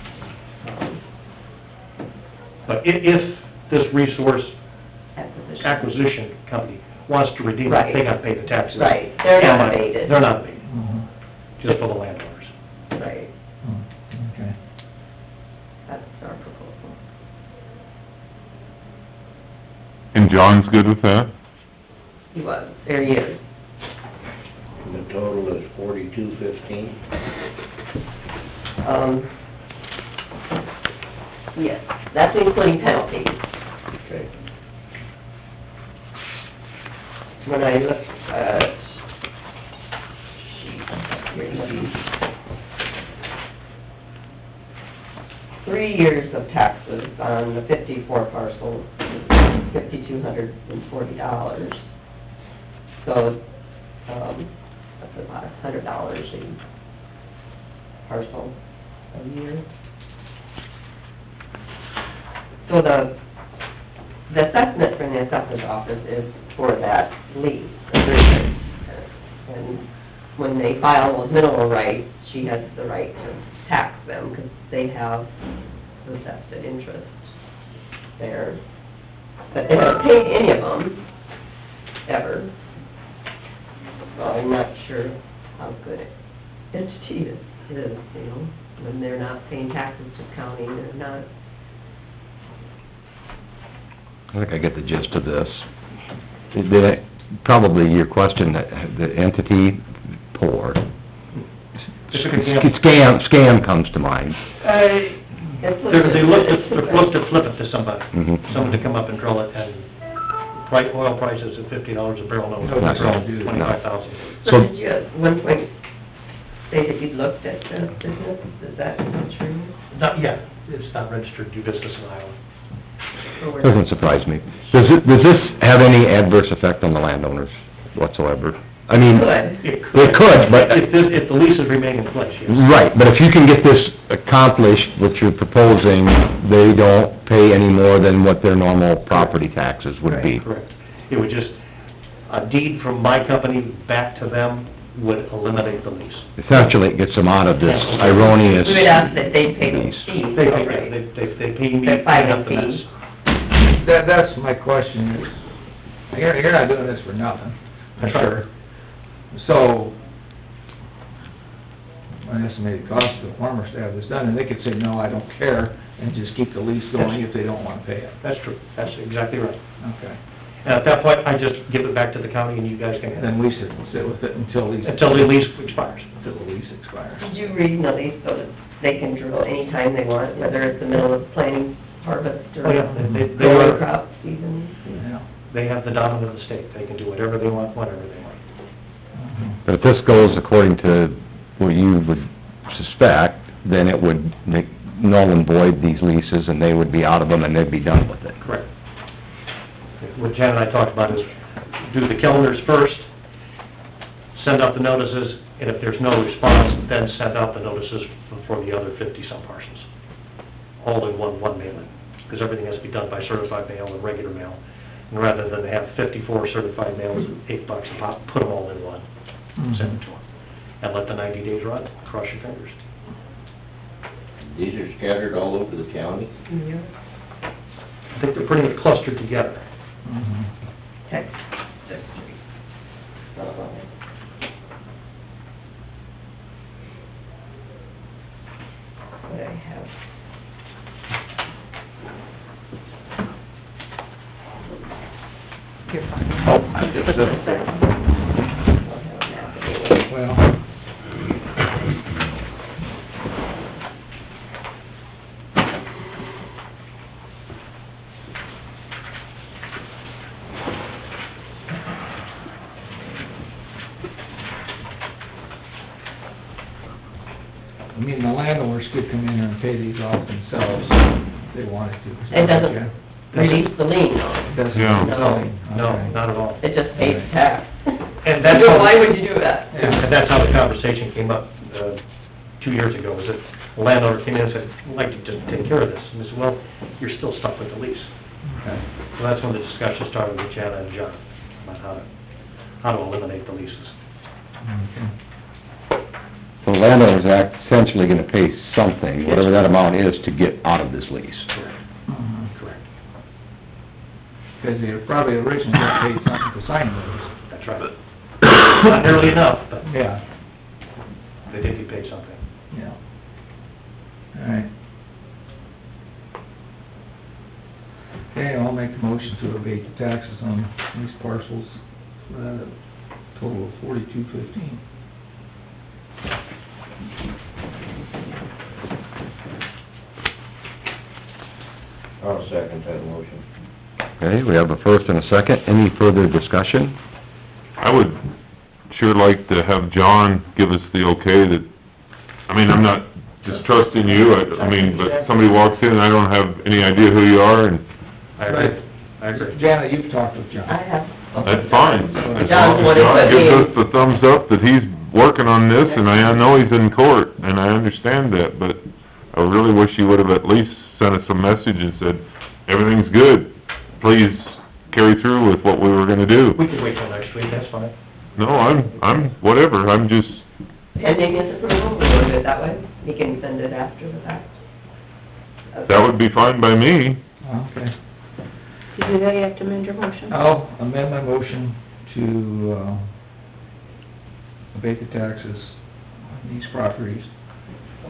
But if this resource acquisition company wants to redeem it, Right. they gotta pay the taxes. Right, they're not abated. They're not abated, Mhm. just for the landowners. Right, Okay. that's our proposal. And John's good with that? He was, there he is. And the total is 4215. Yes, that's including penalties. Okay. When I look at, here it is. 3 years of taxes on the 54 parcels, $5,240. So, that's about $100 parcel a year. So the assessment from the assessor's office is for that lease agreement. And when they file those mineral rights, she has the right to tax them, because they have the vested interest there. But they haven't paid any of them, ever. So I'm not sure how good entity it is, you know, when they're not paying taxes to the county, they're not. I think I get the gist of this. Probably your question, the entity poor. Scam comes to mind. They looked to flip it to somebody, Mhm. someone to come up and drill it, and oil prices at $50 a barrel, no, Not so. $25,000. So did you at one point say that you'd looked at the business, is that true? Not yet, it's not registered to do business in Iowa. Or we're- Doesn't surprise me. Does this have any adverse effect on the landowners whatsoever? I mean, It it could, but... If the leases remain in place, yes. Right, but if you can get this accomplished, what you're proposing, they don't pay any more than what their normal property taxes would be. Correct. It would just, a deed from my company back to them would eliminate the lease. Essentially, it gets them out of this erroneous... We would ask that they pay the lease. fee, They right? pay me, The pay up the filing mess. fee. That's my question is, you're not doing this for nothing, I'm sure. So, an estimated cost of the farmers to have this done, and they could say, no, I don't care, and just keep the lease going if they don't wanna pay it. That's true, that's exactly right. Okay. And at that point, I just give it back to the county and you guys can, Then we should sit with it until the lease expires. lease expires. Did you read in the lease so that they can drill anytime they want, whether it's the middle of planting, harvest, or Oh, yeah, they growing are, crop season? Yeah. they have the dominant of the state, they can do whatever they want, whenever they want. But if this goes according to what you would suspect, then it would make null and void these leases, and they would be out of them, and they'd be done with it. Correct. What Jan and I talked about is do the calendars first, send out the notices, and if there's no response, then send out the notices for the other 50-some parcels. All in one mailing, because everything has to be done by certified mail and regular mail. And rather than have 54 certified mails, $8 a pop, put them all in one, send it to them. And let the 90 days run, cross your fingers. These are scattered all over the county? Yeah. I think they're pretty much clustered together. Text district. What I have. You're fine. Oh, I just, well, I mean, the landowners could come in here and pay these off themselves if they wanted to. It doesn't release the lien, It doesn't. Yeah. No, Okay. not at all. it just pays tax. And that's how... Why would you do that? Yeah. And that's how the conversation came up 2 years ago, was that the landowner came in and said, I'd like to just take care of this. And they said, well, you're still stuck with the lease. Okay. So that's when the discussion started with Jana and John, about how to eliminate the leases. Okay. So the landowner's essentially gonna pay something, whatever that amount is, to get out of this lease. Correct. Because they probably originally got paid something to sign those. That's right. Not nearly enough, but Yeah, they did get paid something. yeah. All right. Okay, I'll make the motion to abate the taxes on these parcels, total of $42.15. I'll second that motion. Okay, we have a first and a second. Any further discussion? I would sure like to have John give us the okay that, I mean, I'm not distrusting you, I mean, but somebody walks in and I don't have any idea who you are, and I agree. I agree. Janet, you've talked with John. I have. that's fine. As John's long the one as who John put gives me- us the thumbs up that he's working on this, and I know he's in court, and I understand that, but I really wish he would've at least sent us a message and said, everything's good, please carry through with what we were gonna do. We can wait till next week, that's fine. No, I'm, whatever, I'm just, Pending his approval, we'll do it that way. He can send it after the fact. that would be fine by me. Okay. To do that, you have to amend your motion. I'll amend my motion to, abate the taxes on these properties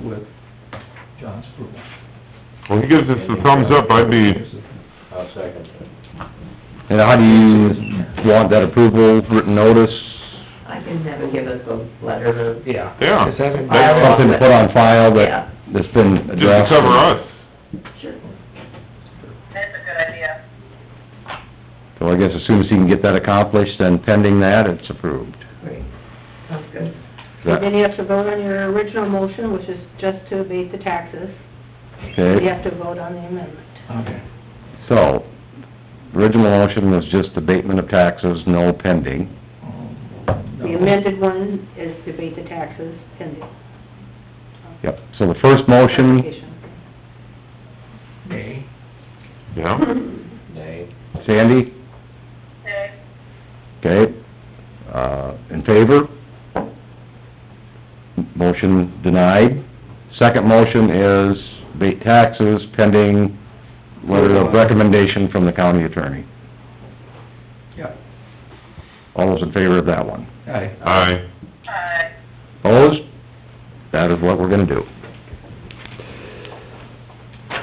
with John's approval. Well, he gives us the thumbs up, I'd be, I'll second it. And how do you want that approval, written notice? I can have him give us a letter of... Yeah. Yeah. Just have him- Something to put on file Yeah. that's been just to addressed? cover us. Sure. That's a good idea. So I guess as soon as he can get that accomplished, then pending that, it's approved. Great. Sounds good. Is And that- then you have to vote on your original motion, which is just to abate the taxes. You Okay, have to vote on the amendment. Okay. so, original motion was just abatement of taxes, no pending. The amended one is to abate the taxes pending. Yep, so the first motion, Application. Nay. Yeah? Nay. Sandy, Okay. okay, in favor? Motion denied. Second motion is abate taxes pending letter of recommendation from the county attorney. Yeah. All those in favor of that one? Aye. Aye. Opposed? That is what we're gonna do.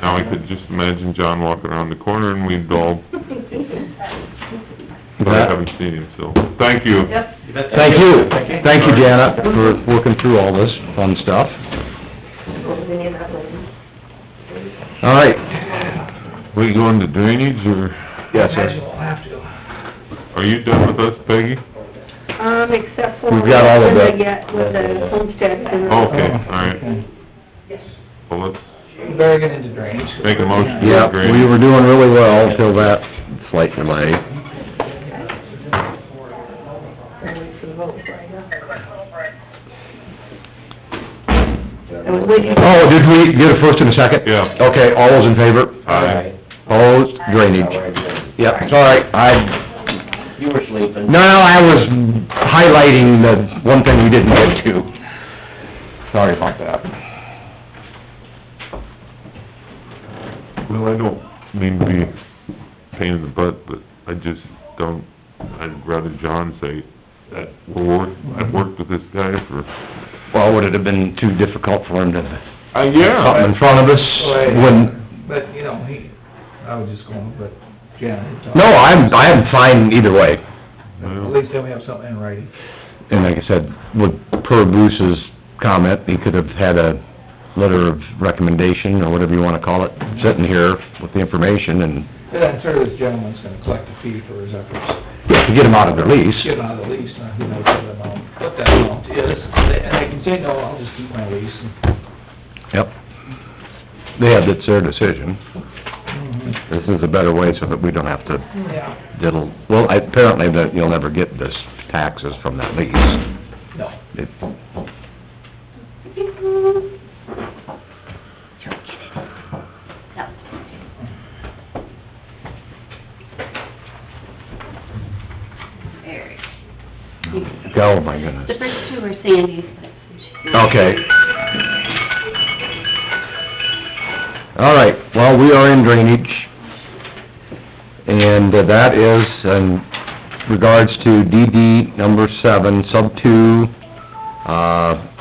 Now I could just imagine John walking around the corner and we'd all, but I haven't seen him, so, thank you. Yep. Thank you. Thank you, Janet, for working through all this fun stuff. All right. We going to drainage, or Yes, Imagine we'll have to. are you done with us, Peggy? Except for... We've got all of what the- we get with the homestead and... Okay, all right. Okay. Well, let's We better get into drainage. make a motion to Yeah, drainage. we were doing really well until that slight delay. Wait for the vote, right? A quick little break. I was waiting... Oh, did we get a first and a second? Yeah. Okay, all those in favor? Aye. Opposed? Drainage. Yep, it's all right. You were sleeping. No, I was highlighting the one thing we didn't get to. Sorry about that. Well, I don't mean to be a pain in the butt, but I just don't, I'd rather John say that I've worked with this guy for... Well, would it have been too difficult for him to yeah. come in front of us when... But, you know, I was just going, but, yeah. No, I'm fine either way. At least then we have something in writing. And like I said, per Bruce's comment, he could have had a letter of recommendation, or whatever you wanna call it, sitting here with the information, and, And I'm sure this gentleman's gonna collect a fee for his efforts. yeah, to get him out of their lease. Get him out of the lease, now who knows what that amount is. And I can say, no, I'll just keep my lease. Yep. It's their decision. Mhm. This is a better way so that we don't have to Yeah, diddle, well, apparently that you'll never get this taxes from that lease. no. It- Oh, my goodness. The first two are Sandy's. Okay. All right, well, we are in drainage, and that is in regards to DD number 7, sub 2,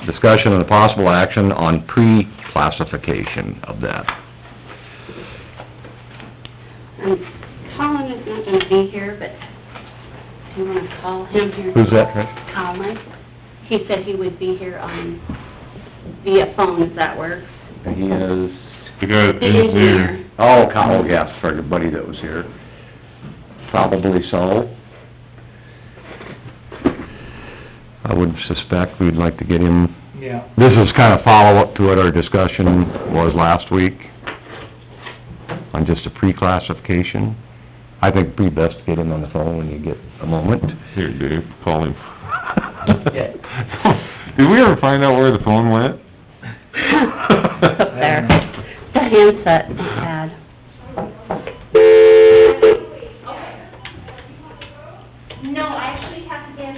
discussion and possible action on pre-classification of that. Colin is not gonna be here, but do you wanna call him here? Who's that, Trish? Colin. He said he would be here on, via phone, if that works. He is... The guy, The engineer. Oh, yes, for everybody that was here. Probably so. I would suspect we'd like to get him, Yeah. this is kind of follow-up to what our discussion was last week on just a pre-classification. I think it'd be best to get him on the phone when you get a moment. here, Dave, call him. Did we ever find out where the phone went? Up there. The handset is bad. No, I actually have to get,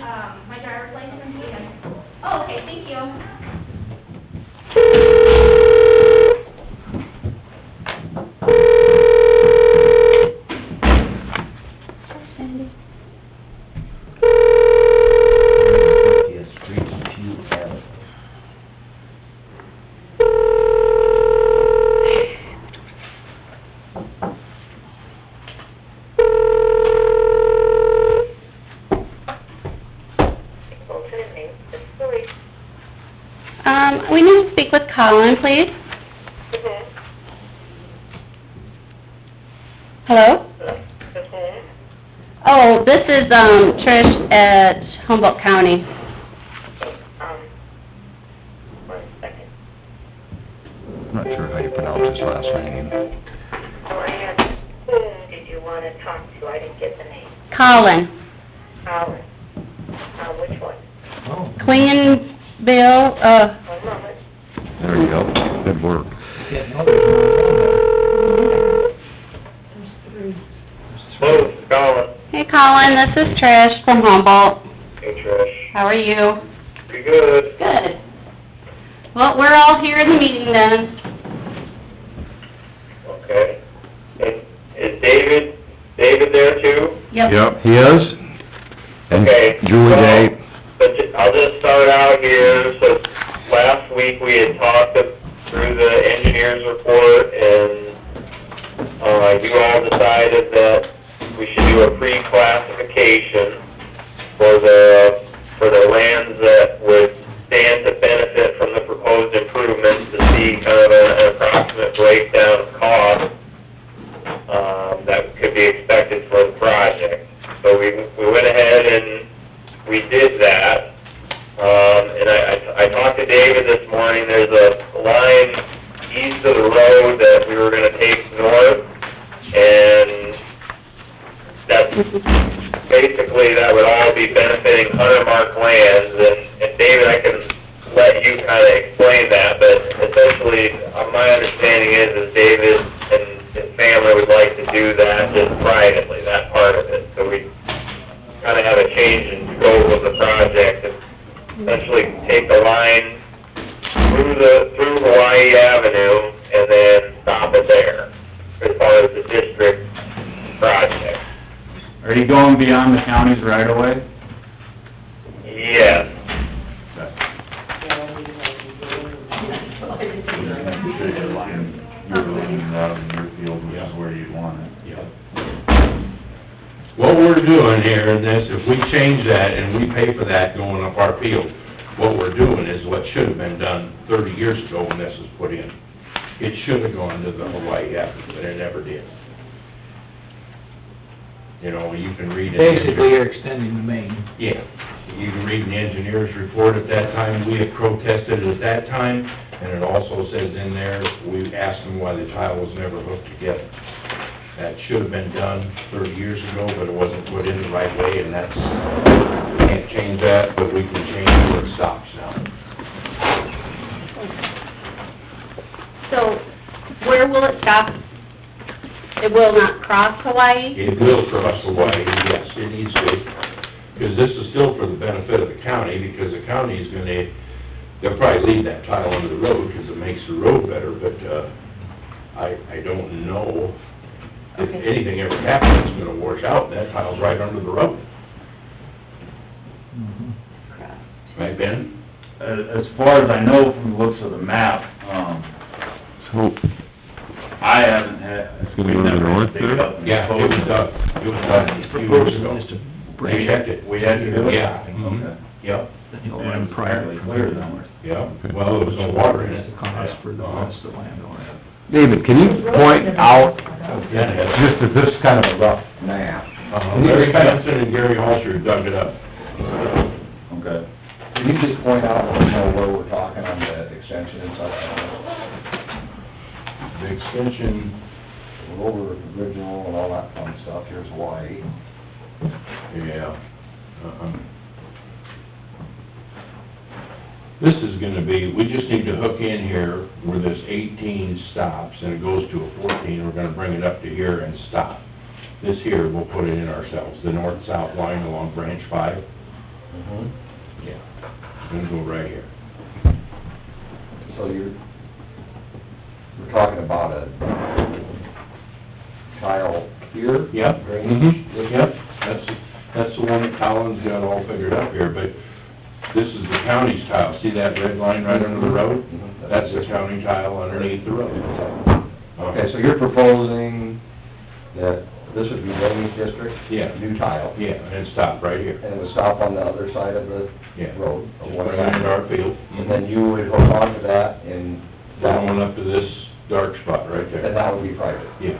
my driver's license and... Oh, okay, thank you. We need to speak with Colin, please. Hello? Oh, this is, Trish at Humboldt County. I'm not sure how you pronounce his last name. Whom did you want to talk to? I didn't get the name. Colin. Colin. Which one? Oh. Cleanville, One moment. There you go, good work. Yeah, no, there's no Hello, Colin. hey Colin, this is Trish from Humboldt. Hey, Trish. How are you? Pretty good. Good. Well, we're all here in the meeting then. Okay. And is David there too? Yep. He is? And Okay. Julie Day, I'll just start out here. So last week we had talked through the engineer's report, and you all decided that we should do a pre-classification for the lands that would stand to benefit from the proposed improvements, to see kind of an approximate breakdown of cost that could be expected for the project. So we went ahead and we did that. And I talked to David this morning. There's a line east of the road that we were gonna take north, and that's basically, that would all be benefiting Hunter Mark lands. And David, I can let you kinda explain that, but essentially, my understanding is David and his family would like to do that just privately, that part of it. So we kinda have a change in scope of the project, and essentially take the line through Hawaii Avenue and then stop it there, as far as the district project. Are you going beyond the counties right away? Yes. What we're doing here in this, if we change that and we pay for that going up our field, what we're doing is what should have been done 30 years ago when this was put in. It should have gone to the Hawaii Avenue, but it never did. You know, you can read it. Basically, you're extending the main. Yeah, you can read in the engineer's report at that time, we had protested at that time, and it also says in there, we asked them why the tile was never hooked together. That should have been done 30 years ago, but it wasn't put in the right way, and that's, we can't change that, but we can change where it stops now. So, where will it stop? It will not cross Hawaii? It will cross Hawaii, yes, it needs to, because this is still for the benefit of the county, because the county is gonna, they'll probably leave that tile under the road, because it makes the road better, but, I don't know if anything ever happens, it's gonna wash out, and that tile's right under the road. Right, Ben? As far as I know from the looks of the map, So, I haven't had... It's gonna go to the north there? Yeah, it was done a few years ago. They checked it. We had to do it? Yeah. Okay. Yep. And privately clear them. Yeah, well, there was no water in it. It's a cost for the rest of the landowner. David, can you point out, Yeah, just as this is kind of a rough map, Larry Johnson and Gary Halsher dug it up. Okay. can you just point out, where we're talking on the extension and such? The extension, we're over original and all that fun stuff, here's Hawaii. Yeah. This is gonna be, we just need to hook in here where this 18 stops, and it goes to a 14, we're gonna bring it up to here and stop. This here, we'll put it in ourselves, the north-south line along branch 5. Yeah. And go right here. So we're talking about a tile here? Yep. Drainage? Yep, that's the one that Collins got all figured up here, but this is the county's tile. See that red line right under the road? That's the county tile underneath the road. Okay, so you're proposing that this would be drainage district? Yeah. New tile? Yeah, and it stopped right here. And it would stop on the other side of the Yeah. road? Just bring it into our field. And then you would hook onto that and that That one up to this dark spot right and there. that would be private? Yeah.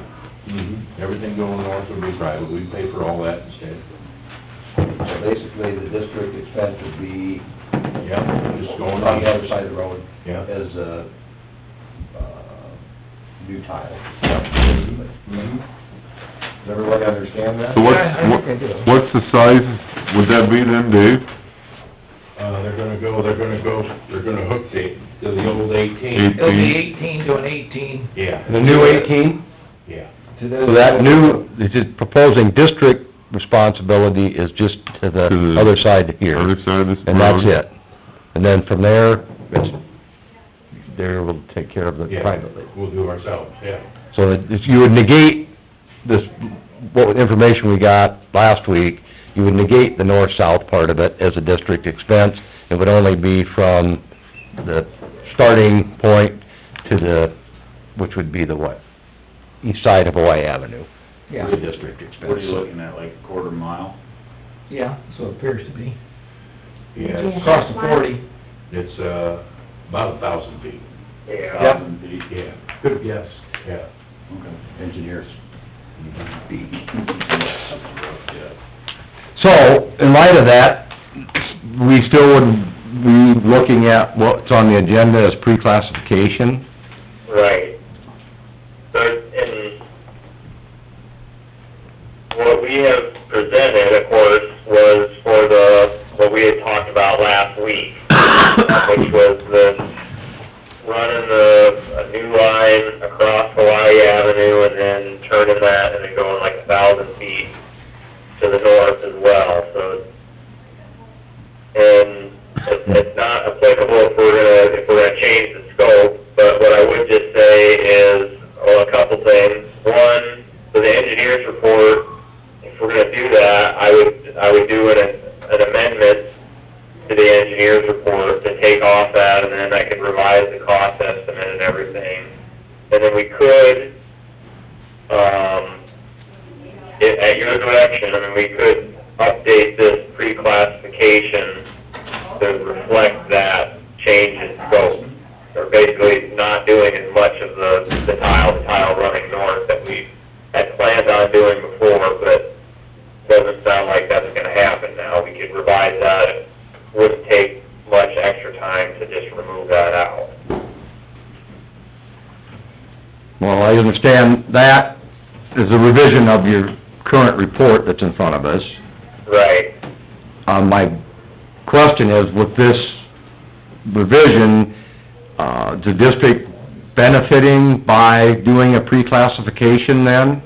Everything going north would be private. We pay for all that instead. So basically, the district expense would be Yeah, just going on the other side of the road Yeah. as a, new tile. Does everybody understand that? So what's, Yeah, I think I do. what's the size, would that be then, Dave? They're gonna hook to the old 18. It'll be 18 to an 18. Yeah. The new 18? Yeah. So that new, this is proposing district responsibility is just to the other side here. Other side of this road? And that's it. And then from there, it's, there will take care of it Yeah. privately. We'll do ourselves, yeah. So if you would negate this, what information we got last week, you would negate the north-south part of it as a district expense. It would only be from the starting point to the, which would be the what? East side of Hawaii Avenue. Yeah, The district expense. What are you looking at, like a quarter mile? yeah, so it appears to be. Yeah, Across the 40. it's, about 1,000 feet. Yeah. 1,000 feet? Yeah, Good guess. yeah. Okay. Engineers. Yeah. So, in light of that, we still would be looking at what's on the agenda as pre-classification. Right. So, and what we have presented, of course, was for what we had talked about last week, which was running a new line across Hawaii Avenue and then turning that and then going like 1,000 feet to the north as well, so, and it's not applicable if we're gonna change the scope, but what I would just say is, well, a couple things. One, for the engineer's report, if we're gonna do that, I would do an amendment to the engineer's report to take off that, and then I could revise the cost estimate and everything. And then we could, at your direction, I mean, we could update this pre-classification to reflect that change in scope, or basically not doing as much of the tile running north that we had planned on doing before, but doesn't sound like that's gonna happen now. We could revise that. It wouldn't take much extra time to just remove that out. Well, I understand that is a revision of your current report that's in front of us. Right. My question is, with this revision, the district benefiting by doing a pre-classification then,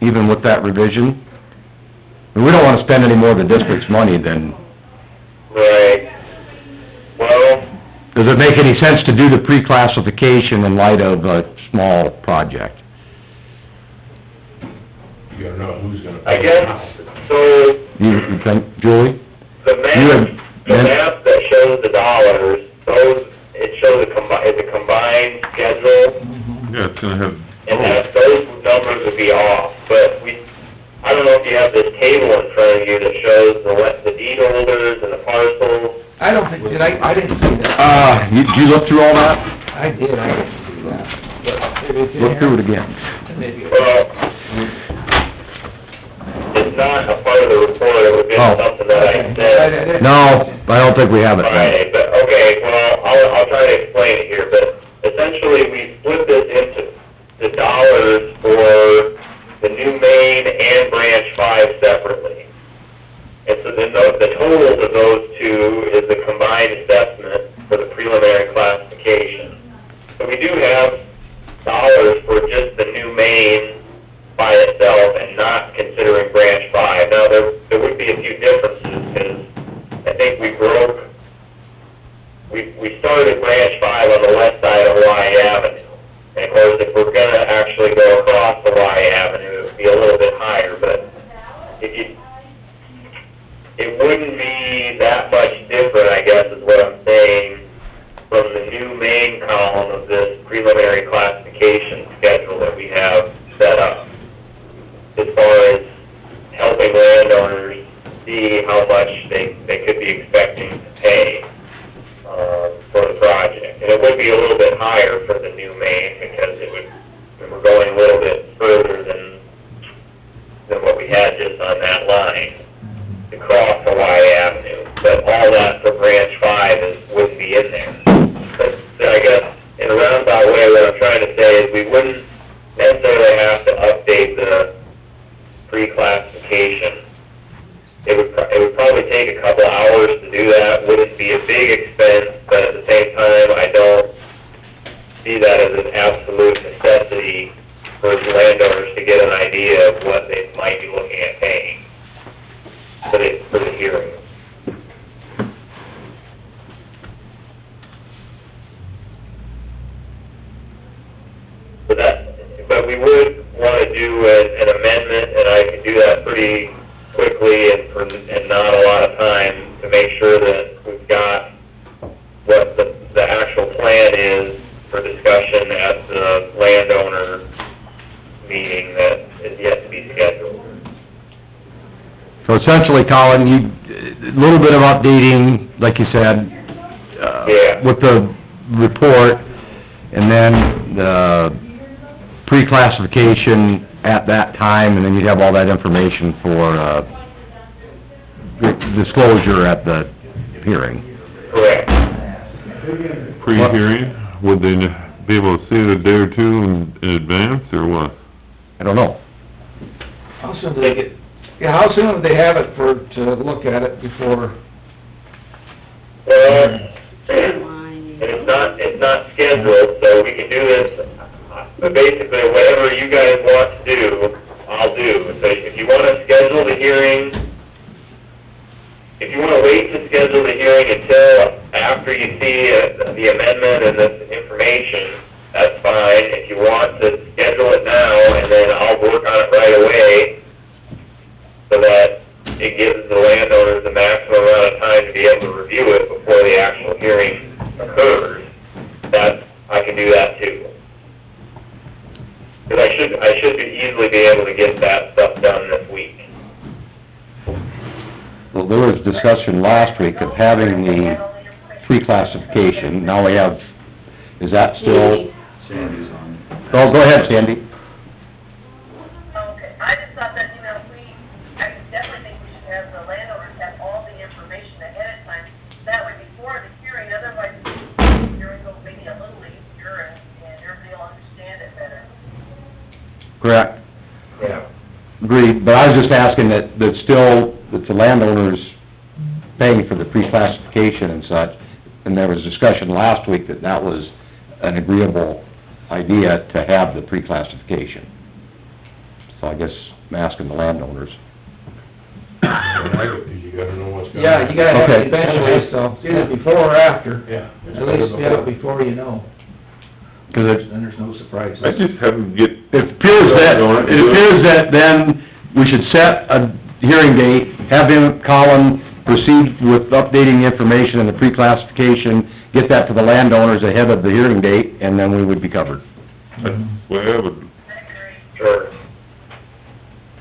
even with that revision? And we don't wanna spend any more of the district's money than... Right. Well, Does it make any sense to do the pre-classification in light of a small project? You gotta know who's gonna I pay guess, how. so, You think, Julie? the You have- map that shows the dollars, it shows it's a combined schedule, Yeah, it's gonna have, and that those numbers would be off, but I don't know if you have this table in front of you that shows the deed holders and the parcels. I don't think, I didn't see that. Did you look through all that? I did, I didn't see that. But maybe it's in Look through it here. again. Maybe. Well, it's not a part of the report, it would be Oh. something that I said. No, I don't think we have it. Right, but, okay, well, I'll try to explain it here, but essentially, we split this into the dollars for the new main and branch 5 separately. And so then the totals of those two is the combined assessment, for the preliminary classification. So we do have dollars for just the new main by itself and not considering branch 5. Now, there would be a few differences, because I think we started branch 5 on the west side of Y Avenue. And of course, if we're gonna actually go across the Y Avenue, it would be a little bit higher, but it wouldn't be that much different, I guess, is what I'm saying, from the new main column of this preliminary classification schedule that we have set up, as far as helping landowners see how much they could be expecting to pay for the project. And it would be a little bit higher for the new main, because we're going a little bit further than what we had just on that line to cross the Y Avenue. But all that for branch 5 wouldn't be in there. But I guess, in a roundabout way, what I'm trying to say is we wouldn't necessarily have to update the pre-classification. It would probably take a couple hours to do that. Wouldn't be a big expense, but at the same time, I don't see that as an absolute necessity for landowners to get an idea of what they might be looking at paying for the hearing. But we would want to do an amendment, and I can do that pretty quickly and not a lot of time, to make sure that we've got what the actual plan is for discussion at the landowner meeting that is yet to be scheduled. So essentially, Colin, a little bit of updating, like you said, Yeah. with the report, and then the pre-classification at that time, and then you'd have all that information for disclosure at the hearing. Correct. Pre-hearing, would they be able to see it a day or two in advance, or what? I don't know. How soon do they get, how soon would they have it to look at it before? Well, and it's not scheduled, so we can do this, but basically, whatever you guys want to do, I'll do. So if you want to schedule the hearing, if you want to wait to schedule the hearing until after you see the amendment and this information, that's fine. If you want to schedule it now, and then I'll work on it right away, so that it gives the landowners the maximum amount of time to be able to review it before the actual hearing occurs, I can do that too. Because I should easily be able to get that stuff done this week. Well, there was discussion last week of having the pre-classification. Now we have, is that still? Sandy's on. Oh, go ahead, Sandy. Okay, I just thought that, I definitely think we should have the landowners have all the information ahead of time. That way before the hearing, otherwise the hearing will maybe a little easier and everybody will understand it better. Correct. Yeah. Agreed, but I was just asking that the landowners paying for the pre-classification and such, and there was discussion last week that was an agreeable idea to have the pre-classification. So I guess I'm asking the landowners. You gotta know what's going on. Yeah, you gotta have Okay. it eventually, so it's either before or after. Yeah. At least, before you know. 'Cause Then there's no surprises. I just have them get... It appears that then we should set a hearing date, have Colin proceed with updating the information in the pre-classification, get that to the landowners ahead of the hearing date, and then we would be covered. Well, I would... Sure.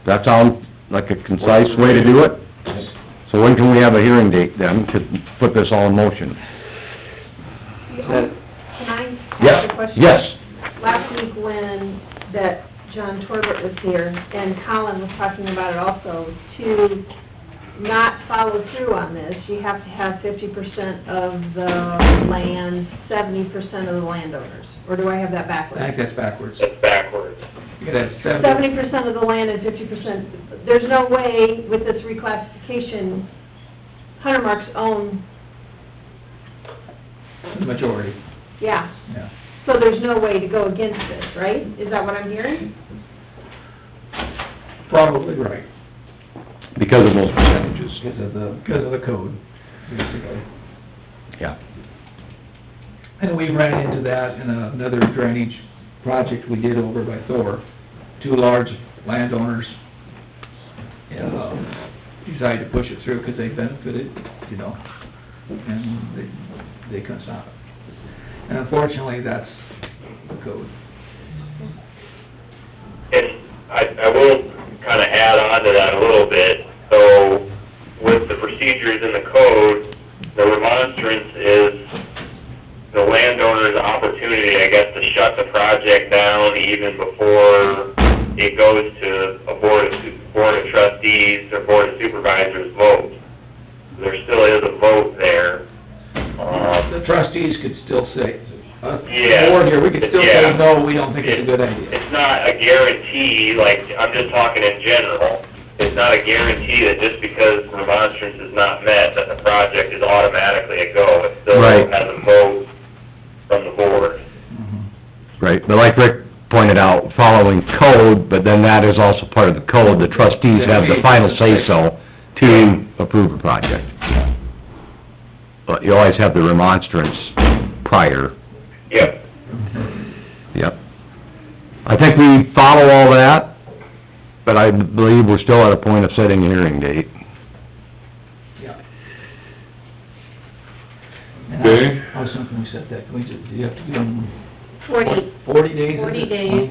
That sound like a concise way to do it? So when can we have a hearing date then, to put this all in motion? Can I Yes, ask a question? yes. Last week when John Torbert was here, and Colin was talking about it also, to not follow through on this, you have to have 50% of the land, 70% of the landowners. Or do I have that I backwards? think that's backwards. It's backwards. You could have 70% of the land and 50%, there's no way with this reclassification, Hunter Marks own The majority, Yeah, yeah. so there's no way to go against this, right? Is that what I'm hearing? Probably right, Because of those percentages. because of the code, basically. Yeah. And we ran into that in another drainage project we did over by Thor. Two large landowners, decided to push it through because they benefited, and they couldn't stop it. And unfortunately, that's the code. And I will kind of add on to that a little bit. So with the procedures in the code, the remonstrance is the landowner's opportunity, I guess, to shut the project down even before it goes to a board of trustees or board of supervisors vote. There still is a vote there. The trustees could still say, Yeah. board here, we could still say, Yeah. no, we don't think it's a good idea. It's not a guarantee, like, I'm just talking in general. It's not a guarantee that just because remonstrance is not met, that the project is automatically a go. It still Right. has a vote from the board. Right, but like Rick pointed out, following code, but then that is also part of the code, the trustees have the final say-so to approve a project. But you always have the remonstrance prior. Yep. Yep. I think we follow all that, but I believe we're still at a point of setting a hearing date. Yeah. And Okay. I was thinking we said that, can we just, do you have to give them 40 40 days? 40 days,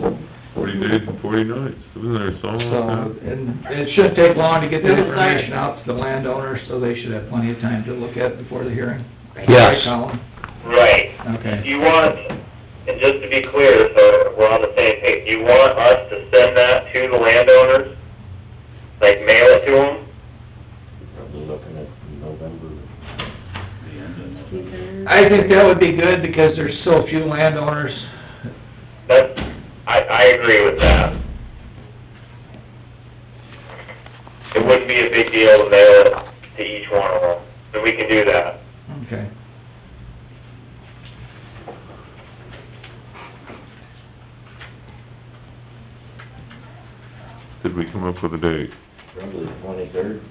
so... 40 days and 40 nights, isn't there a song So, like that? and it shouldn't take long to get that information out to the landowners, so they should have plenty of time to look at it before the hearing. Yes. Right, Colin? Right. Okay. Do you want, and just to be clear, so we're on the same page, do you want us to send that to the landowners? Like mail it to them? Probably looking at November, the end of I think that would be good, because there's so few landowners. That's, I agree with that. It wouldn't be a big deal to mail it to each one of them, and we can do that. Okay. Did we come up with a date? probably the 23rd.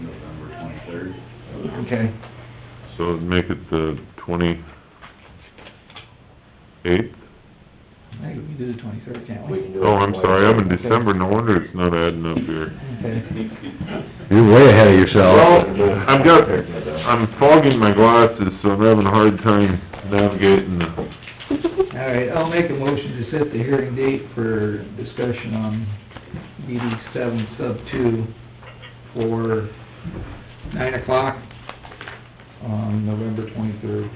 November 23rd. Okay. So make it the 28th? Maybe we can do the 23rd, can't We we? can do it. Oh, I'm sorry, I'm in December, no wonder it's not adding up here. Okay. You're way ahead of yourself. Well, I'm fogging my glasses, so I'm having a hard time navigating the... All right, I'll make a motion to set the hearing date for discussion on DD 7 sub 2 for 9 o'clock on November 23rd.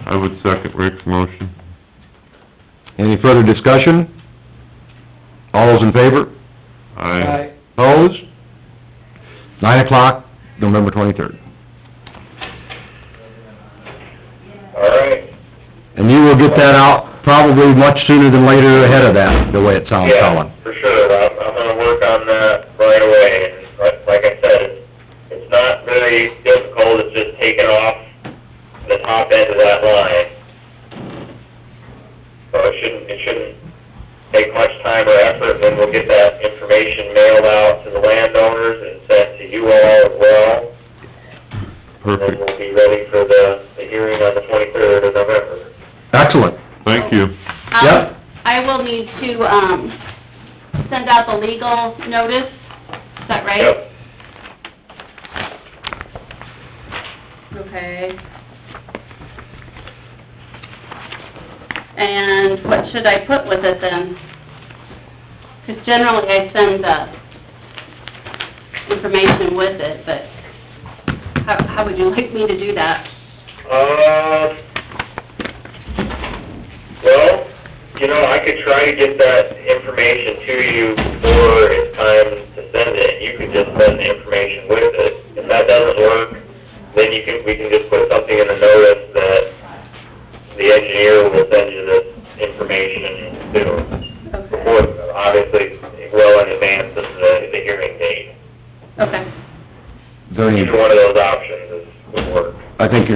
I would second Rick's motion. Any further discussion? All those in favor? Aye. Opposed? 9 o'clock, November 23rd. All right. And you will get that out probably much sooner than later ahead of that, the way it sounds, Colin. Yeah, for sure. I'm gonna work on that right away, and like I said, it's not very difficult, it's just taking off the top end of that line. So it shouldn't take much time or effort, and then we'll get that information mailed out to the landowners and sent to you all as well. And then Perfect. we'll be ready for the hearing on the 23rd of November. Excellent. Thank you. Yep. I will need to, send out the legal notice, is that right? Yep. Okay. And what should I put with it then? 'Cause generally I send the information with it, but how would you like me to do that? Well, I could try to get that information to you before it's time to send it. You can just send the information with it. If that doesn't work, then we can just put something in the notice that the engineer will send you this information soon, before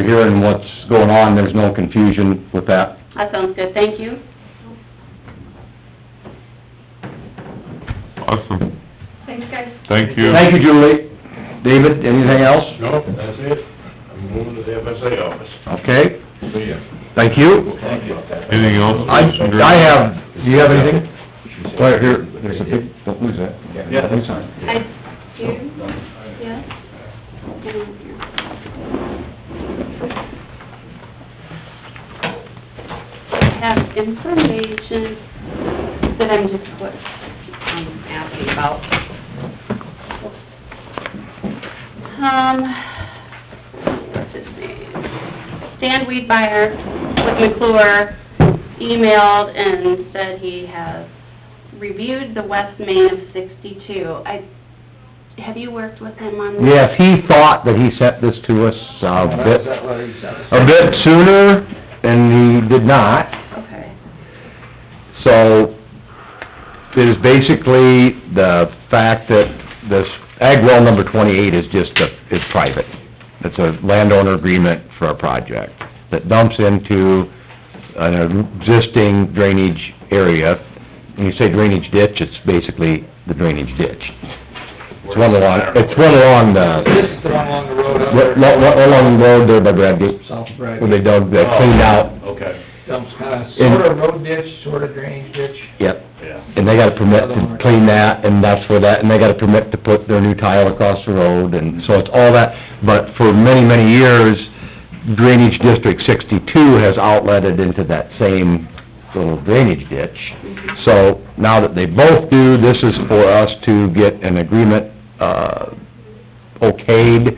you're hearing what's going on, there's no confusion with that. That sounds good, thank you. Awesome. Thanks, guys. Thank you. Thank you, Julie. David, anything else? Nope, that's it. I'm moving to the FSA office. Okay, See ya. thank you. Thank you. Anything else? I have, do you have anything? Right here, there's a big, don't lose that. Yeah. Lose that. I do, yeah. I have information that I'm just asking about. What's his name? Stan Weedmeyer with McClure emailed and said he has reviewed the west main of 62. Have you worked with him on this? Yes, he thought that he sent this to us Is that what he sent us? a bit sooner, and he did not. Okay. So, it is basically the fact that this ag well number 28 is is private. It's a landowner agreement for a project that dumps into an existing drainage area. When you say drainage ditch, it's basically the drainage ditch. It's one along This is the one along the road up there, along the road there by Bradgate, south of Bragg. where they dug, they cleaned out. Okay. Dumps sort of road ditch, sort of drainage ditch. Yep. Yeah. And they got a permit to clean that, and that's where that, and they got a permit to put their new tile across the road, and so it's all that. But for many, many years, Drainage District 62 has outletted into that same little drainage ditch. So now that they both do, this is for us to get an agreement, okayed,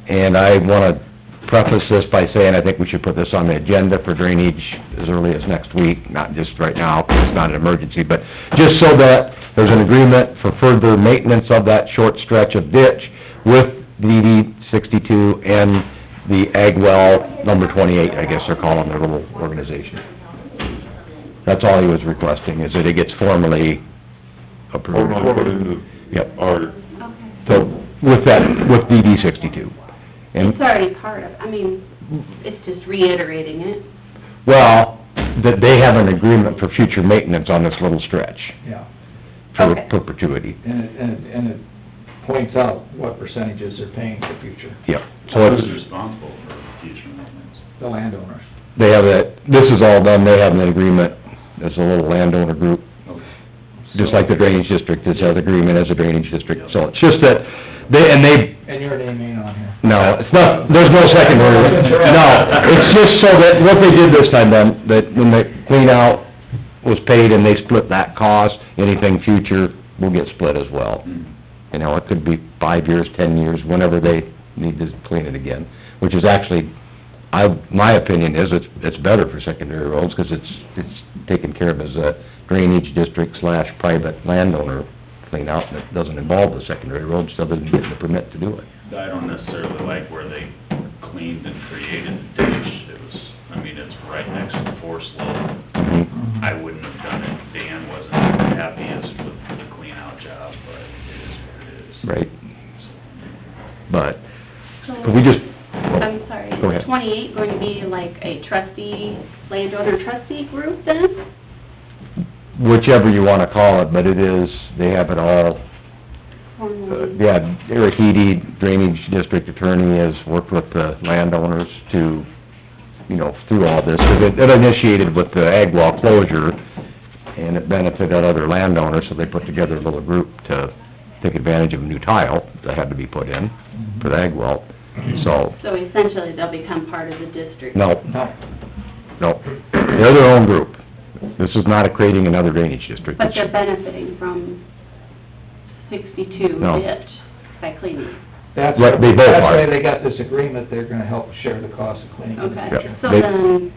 and I wanna preface this by saying I think we should put this on the agenda for drainage as early as next week, not just right now, 'cause it's not an emergency, but just so that there's an agreement for further maintenance of that short stretch of ditch with DD 62 and the Ag Well number 28, I guess they're calling their little organization. That's all he was requesting, is that it gets formally approved. Formally put into Yep, our, Okay. so, with that, with DD 62. And, It's already part of, it's just reiterating it. well, that they have an agreement for future maintenance on this little stretch, Yeah, for Okay. perpetuity. and it points out what percentages they're paying for future, Yep, so Who's it's, responsible for future maintenance? the landowners. they have that, this is all done, they have an agreement as a little landowner group, Okay. just like the drainage district has an agreement as a drainage district. So it's just that, they, And your name ain't on here. no, it's not, there's no secondary, no, it's just so that, what they did this time then, that when the clean out was paid and they split that cost, anything future will get split as well. You know, it could be 5 years, 10 years, whenever they need to clean it again, which is actually, my opinion is, it's better for secondary roads, 'cause it's taken care of as a drainage district / private landowner clean out, and it doesn't involve the secondary roads, so they get the permit to do it. I don't necessarily like where they cleaned and created the ditch. It was, it's right next to the forest slope. I wouldn't have done it. Dan wasn't happiest with the clean out job, but it is what it is. Right. But, So, could we just, I'm sorry, Go ahead. is 28 going to be like a trustee, landowner trustee group then? whichever you wanna call it, but it is, they have it all. Yeah, Eric Eady, Drainage District Attorney, has worked with the landowners to, through all this, 'cause it initiated with the ag well closure, and it benefited other landowners, so they put together a little group to take advantage of a new tile that had to be put in for the ag well, so, So essentially, they'll become part of the district? no, No, they're their own group. This is not creating another drainage district. But they're benefiting from 62 No. ditch by cleaning? that's, Right, they both that's are. why they got this agreement, they're gonna help share the cost of cleaning in the Okay, future. so They- then,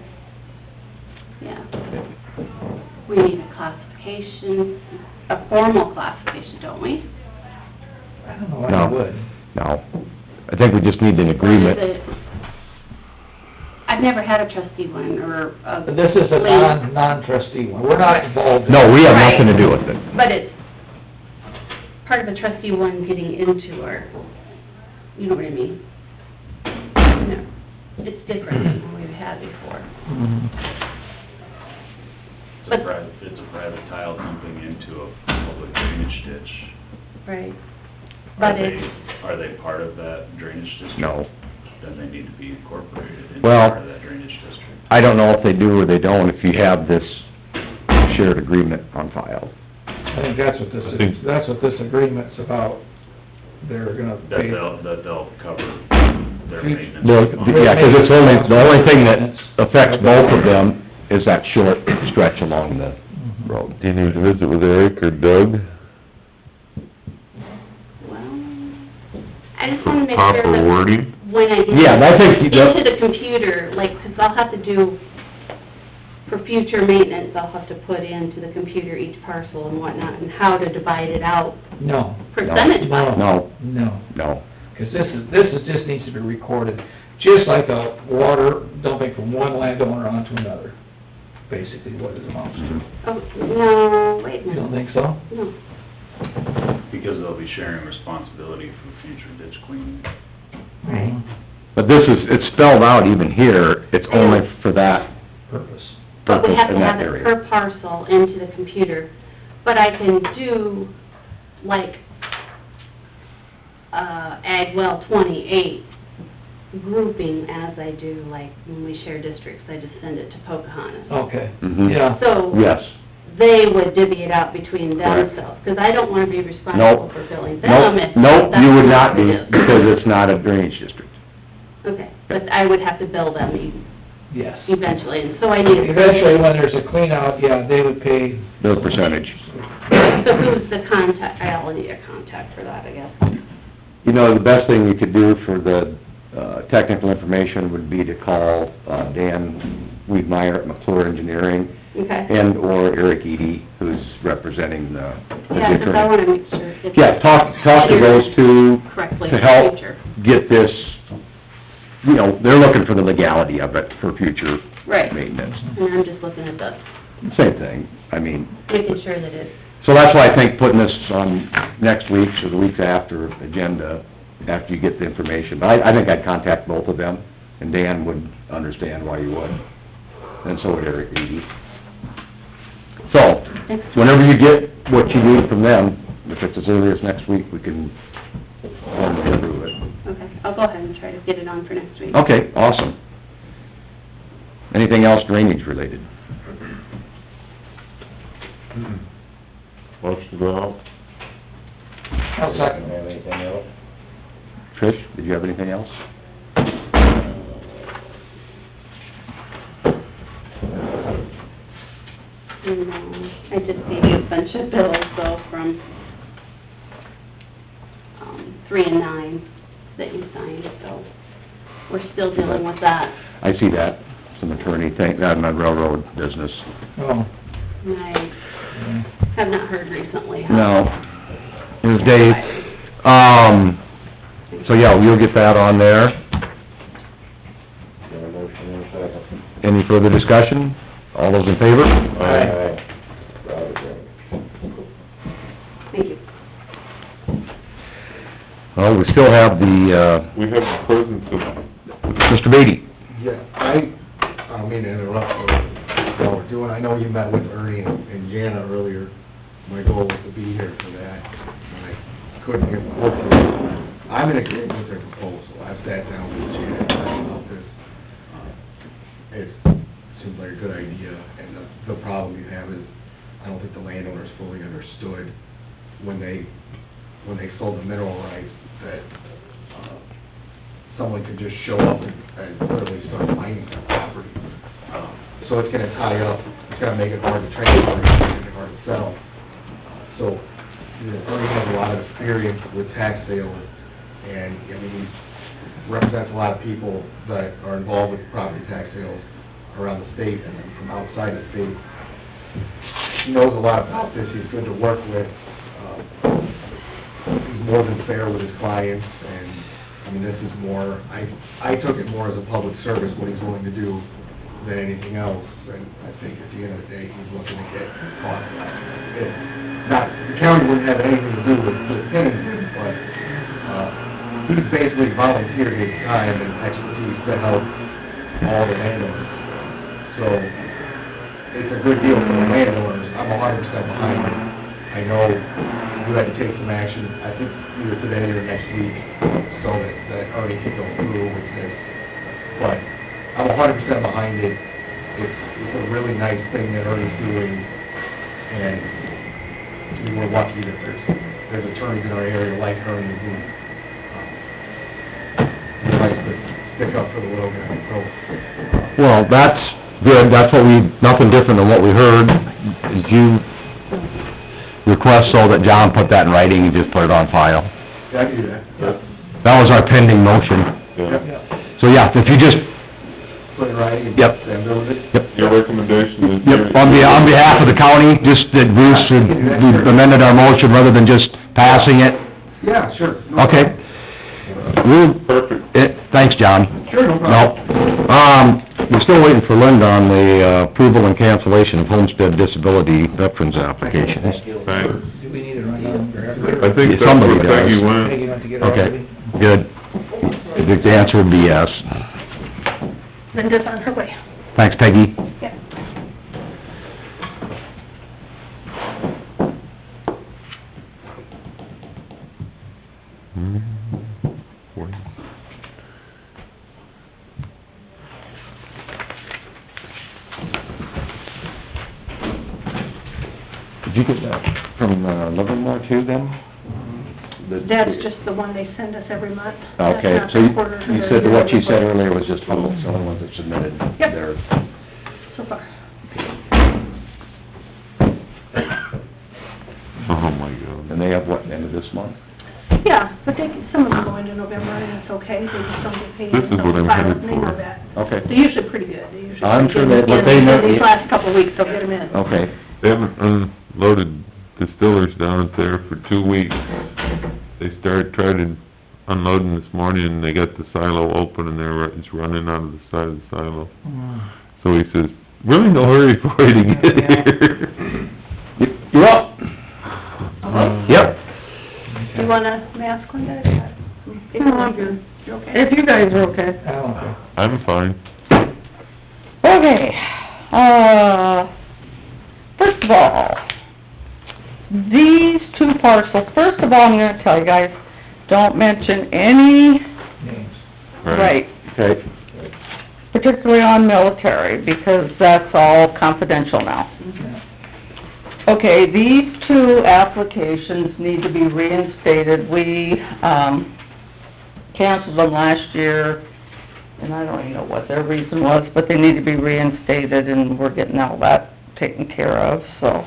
we need a classification, a formal classification, don't we? I don't know why No. you would. No, I think we just need an Or is agreement. it- I've never had a trustee one, or a... But this is a non-trustee one, we're not involved in. No, we have Right. nothing to do with it. But it's part of the trustee one getting into our, you know what I mean? No. it's different than we've had before. It's a private tile dumping into a public drainage ditch. Right. Are But they, it's, are they part of that drainage district? No. Then they need to be incorporated into Well- part of that drainage district. I don't know if they do or they don't, if you have this shared agreement on file. I think that's what this I is, think- that's what this agreement's about. They're gonna That pay. they'll cover their maintenance. Yeah, 'cause it's only, the only thing that affects both of them is that short stretch along the road. Do you need to visit with Eric or Doug? well, I just wanna make sure Proper that wording? when I get Yeah, and I think you- into the computer, like, 'cause I'll have to do, for future maintenance, I'll have to put into the computer each parcel and whatnot, and how to divide it out No, percentage-wise. No, no, no. because this is, just needs to be recorded, just like a water dumping from one landowner onto another, basically what it amounts to. Oh, no, wait a You don't minute, think so? no. Because they'll be sharing responsibility for future ditch cleaning. Right. But this is, it's spelled out even here, it's only for that Purpose. But we purpose have in to that have it area. per parcel into the computer. But I can do, like, Ag Well 28 grouping as I do, like, when we share districts, I just send it to Pocahontas. Okay, Mhm. yeah. So, Yes. they would divvy it out between Correct. themselves, because I don't want to be responsible Nope. for billing them Nope, if nope, that's you would not not be, what it is. because it's not a drainage district. Okay, but I would have to bill them Yes. eventually, and so I need... a- Eventually, when there's a clean out, yeah, they would pay. Their percentage. So who's the contact, I'll need a contact for that, I guess. You know, the best thing we could do for the, technical information would be to call, Dan Weedmeyer at McClure Engineering, Okay? and/or Eric Eady, who's representing the Yeah, because I want to make sure it's... Yeah, talk to those two Correctly to in the help future. get this, you know, they're looking for the legality of it for future Right. maintenance. And I'm just looking at the, Same thing, I mean, making sure that it's, so that's why I think putting this on next week's or the week's after agenda, after you get the information. But I think I'd contact both of them, and Dan would understand why you would, and so would Eric Eady. So, whenever you get what you need from them, if it's as early as next week, we can formally approve it. okay, I'll go ahead and try to get it on for next week. Okay, awesome. Anything else drainage related? Motion to go out? I'll second. Have anything else? Trish, did you have anything else? And, I just gave you a bunch of bills, though, from, 3 and 9 that you signed, so we're still dealing with that. I see that, some attorney thing, on my railroad business. Oh, And I have not heard recently how... No, here's Dave. So yeah, we'll get that on there. Got a motion and a second. Any further discussion? All those in favor? Aye. Robert, Thank you. Well, we still have the, We have the presence of, Mr. Beatty. Yeah, I don't mean to interrupt what y'all are doing. I know you met with Ernie and Jana earlier. My goal was to be here for that, and I couldn't get work here. I'm in agreement with their proposal. I've sat down with Jana and talked about this. It seems like a good idea, and the problem you have is, I don't think the landowners fully understood when they sold the mineral rights, that someone could just show up and literally start mining their property. So it's gonna tie up, it's gonna make it hard to transfer, it's gonna make it hard to sell. So, you know, Ernie has a lot of experience with tax sales, and, I mean, he represents a lot of people that are involved with property tax sales around the state and then from outside the state. He knows a lot about this, he's good to work with. He's more than fair with his clients, and, I mean, this is more, I took it more as a public service, what he's willing to do, than anything else, and I think at the end of the day, he's looking to get cost. The county wouldn't have anything to do with paying him, but, he's basically volunteered his time and expertise to help all the landowners. So, it's a good deal for the landowners, I'm 100% behind it. I know you had to take some action, I think either today or next week, so that Ernie can go through with this. But I'm 100% behind it. It's a really nice thing that Ernie's doing, and we're lucky that there's attorneys in our area like Ernie who likes to stick up for the little guy, so. Well, that's good, that's what nothing different than what we heard. Did you request so that John put that in writing and just put it on file? Yeah, I can do that. That was our pending motion. Yeah. So, yeah, if you just, Put it right, and Yep. send it with it. yep, Your recommendation is... yep, on behalf of the county, just that Bruce, we amended our motion rather than just passing it. Yeah, sure. No Okay. Perfect. Thanks, John. Sure, no problem. No. We're still waiting for Linda on the approval and cancellation of homestead disability veterans applications. Thanks. Do we need to run down there? I think that's Somebody where Peggy does. went. Peggy went to get her Okay, already? good. I think the answer would be yes. Linda's on her way. Thanks, Peggy. Yeah. Did you get that from Livermore too, then? That's just the one they send us every month. Okay, That's so not the quarter you or said the what you said report. earlier was just Humboldt's the only ones that submitted Yep. their... So far. Oh, my God. And they have what, end of this month? Yeah, but some of them go into November and it's okay, they just don't get paid. This is what I'm headed They know for. that. Okay. They're usually pretty good. They're usually I'm pretty sure good. that what Yeah, they know- These last couple of weeks, they'll get them in. Okay. They haven't unloaded distillers down there for 2 weeks. They tried unloading this morning, and they got the silo open, and it's running out of the side of the silo. So he says, really no hurry for you to get here. You're up. Yep. Do you want a mask, Linda? If you're okay. If you guys are okay. Oh, okay. I'm fine. Okay, first of all, these two parcels, first of all, I'm gonna tell you guys, don't mention any, Names. right, Okay. particularly on military, because that's all confidential now. Okay, these two applications need to be reinstated. We, canceled them last year, and I don't even know what their reason was, but they need to be reinstated, and we're getting all that taken care of, so.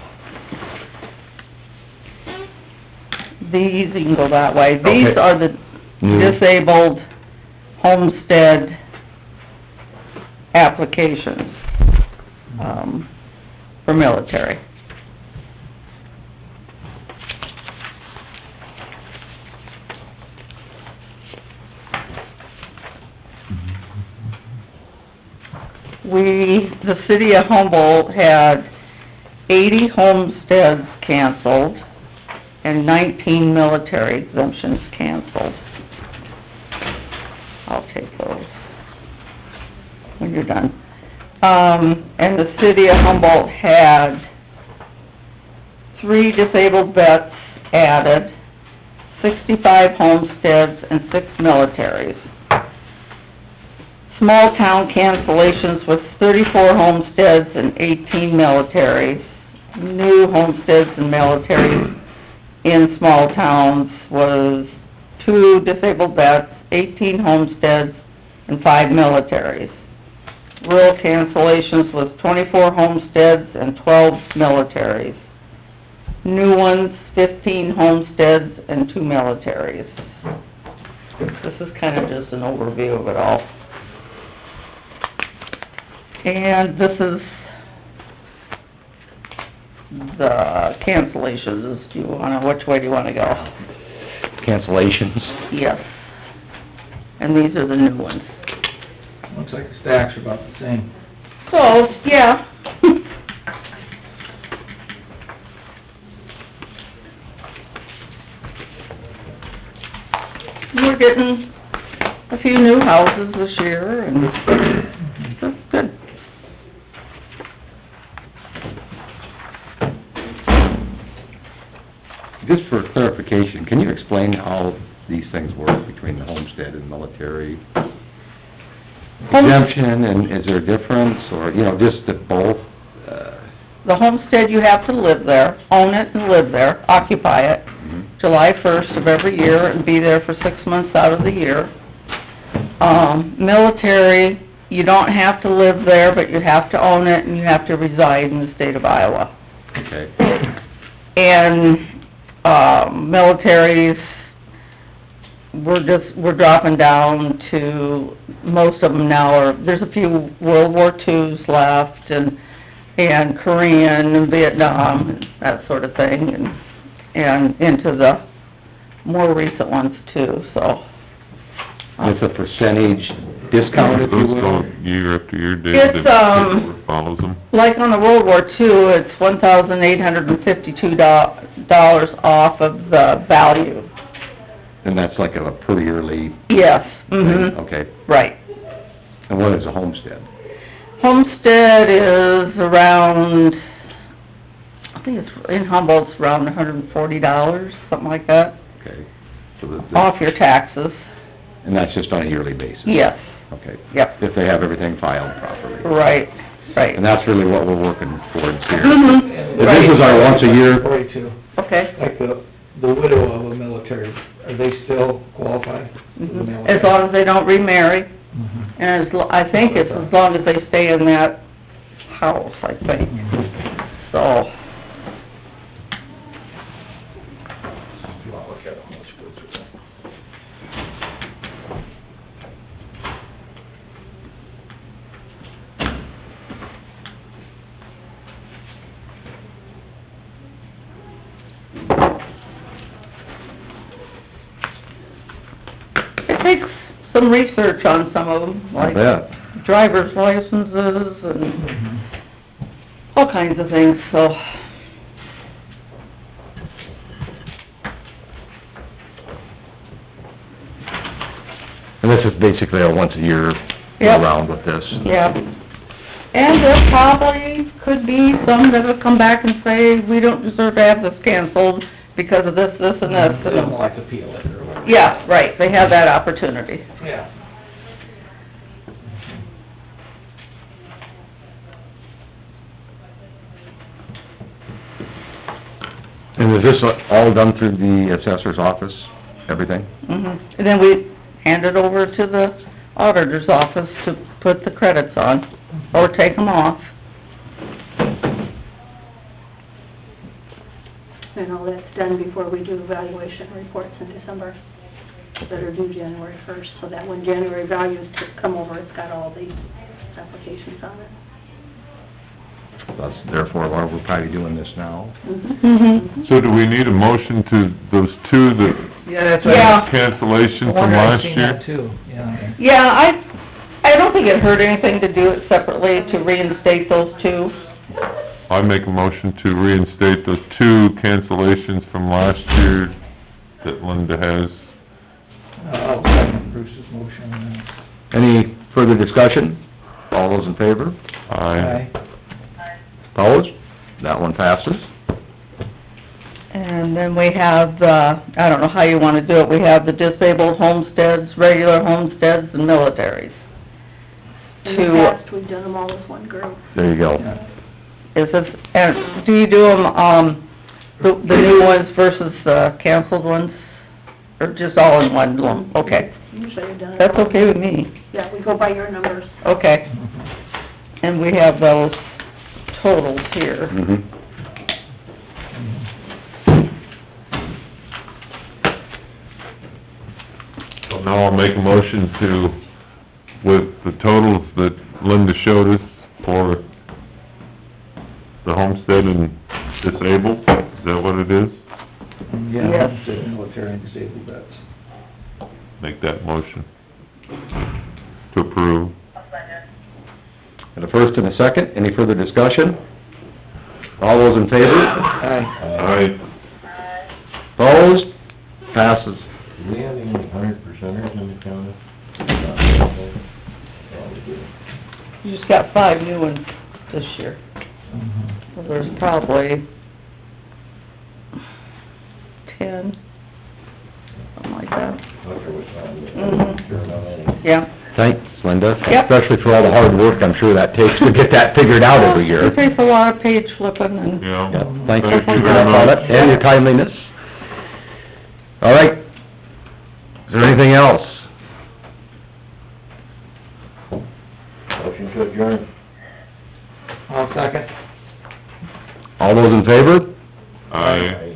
These, you can go that way. These Okay. are the disabled homestead applications, for military. The city of Humboldt had 80 homesteads canceled and 19 military exemptions canceled. I'll take those when you're done. And the city of Humboldt had 3 disabled vets added, 65 homesteads, and 6 militaries. Small town cancellations was 34 homesteads and 18 militaries. New homesteads and militaries in small towns was 2 disabled vets, 18 homesteads, and 5 militaries. Rural cancellations was 24 homesteads and 12 militaries. New ones, 15 homesteads and 2 militaries. This is kind of just an overview of it all. And this is the cancellations. Do you wanna, which way do you wanna go? Cancellations. Yes. And these are the new ones. Looks like the stacks are about the same. Close, yeah. We're getting a few new houses this year, and just for clarification, can you explain how these things work between the homestead and military exemption, and is there a difference, or, you know, just that both, The homestead, you have to live there, own it and live there, occupy it, July 1st of every year, and be there for 6 months out of the year. Military, you don't have to live there, but you have to own it, and you have to reside in the state of Iowa. okay, And, militaries, we're dropping down to, most of them now are, there's a few World War IIs left, and Korean, and Vietnam, and that sort of thing, and into the more recent ones too, so. it's a percentage discount, if you Those will? go year after year, Dave, It's, that follows them. Like on the World War II, it's $1,852 off of the value. And that's like a per yearly Yes, thing? Okay, right. and what is a homestead? Homestead is around, I think it's, in Humboldt's around $140, something like that, Okay, so off your taxes. and that's just on a yearly basis? Yes, Okay. yep, If they have everything filed properly? right. And that's really what we're working towards here. Mhm. If this was our once a year, 42, Okay. like the widow of a military, are they still qualified for the military? As long as they don't remarry, Mhm. and I think it's as long as they stay in that house, I think, so. It takes some research on some of them, I like bet. driver's licenses and all kinds of things, so. And this is basically a once a year Yep. round with this? Yeah. And there probably could be some that'll come back and say, we don't deserve to have this canceled because of this, this, and this. They don't like to appeal it or whatever. Yeah, right, they have that opportunity. Yeah. And is this all done through the assessor's office, everything? Mhm. And then we hand it over to the auditor's office to put the credits on, or take them off. And all that's done before we do evaluation reports in December that are due January 1st, so that when January values come over, it's got all the applications on it. That's therefore why we're probably doing this now. Mhm. So do we need a motion to those two that Yeah, that's Yeah. cancellation I from wonder, I've last seen year? that too, yeah. Yeah, I don't think it hurt anything to do it separately, to reinstate those two. I make a motion to reinstate those two cancellations from last year that Linda has. I'll second Bruce's motion. Any further discussion? All those in favor? Aye. Opposed? That one passes. And then we have, I don't know how you wanna do it, we have the disabled homesteads, regular homesteads, and militaries. In the past, we've done them all as one group. There you go. Is this, and do you do them, the new ones versus the canceled ones? Or just all in one lump? Okay. Usually we've done it. That's okay with me. Yeah, we go by your numbers. Okay. And we have those totals here. Mhm. So now I'll make a motion to, with the totals that Linda showed us for the homestead and disabled, is that what it is? Yeah, Yes. homestead, military and disabled vets. Make that motion to approve. I'll second. And a first and a second, any further discussion? All those in favor? Aye. Aye. Opposed? Passes. Do we have any 100%ers in the county? You just got 5 new ones this year. Mhm. So there's probably 10, something like that. Butcher was fine, Mhm. sure about any. Yeah. Thanks, Linda. Yep. Especially for all the hard work I'm sure that takes to get that figured out every year. It takes a lot of page flipping and... Yeah. Yep, thank you Thank for you your very help on much. it, and your timeliness. All right. Is there anything else? Motion to adjourn. I'll second. All those in favor? Aye.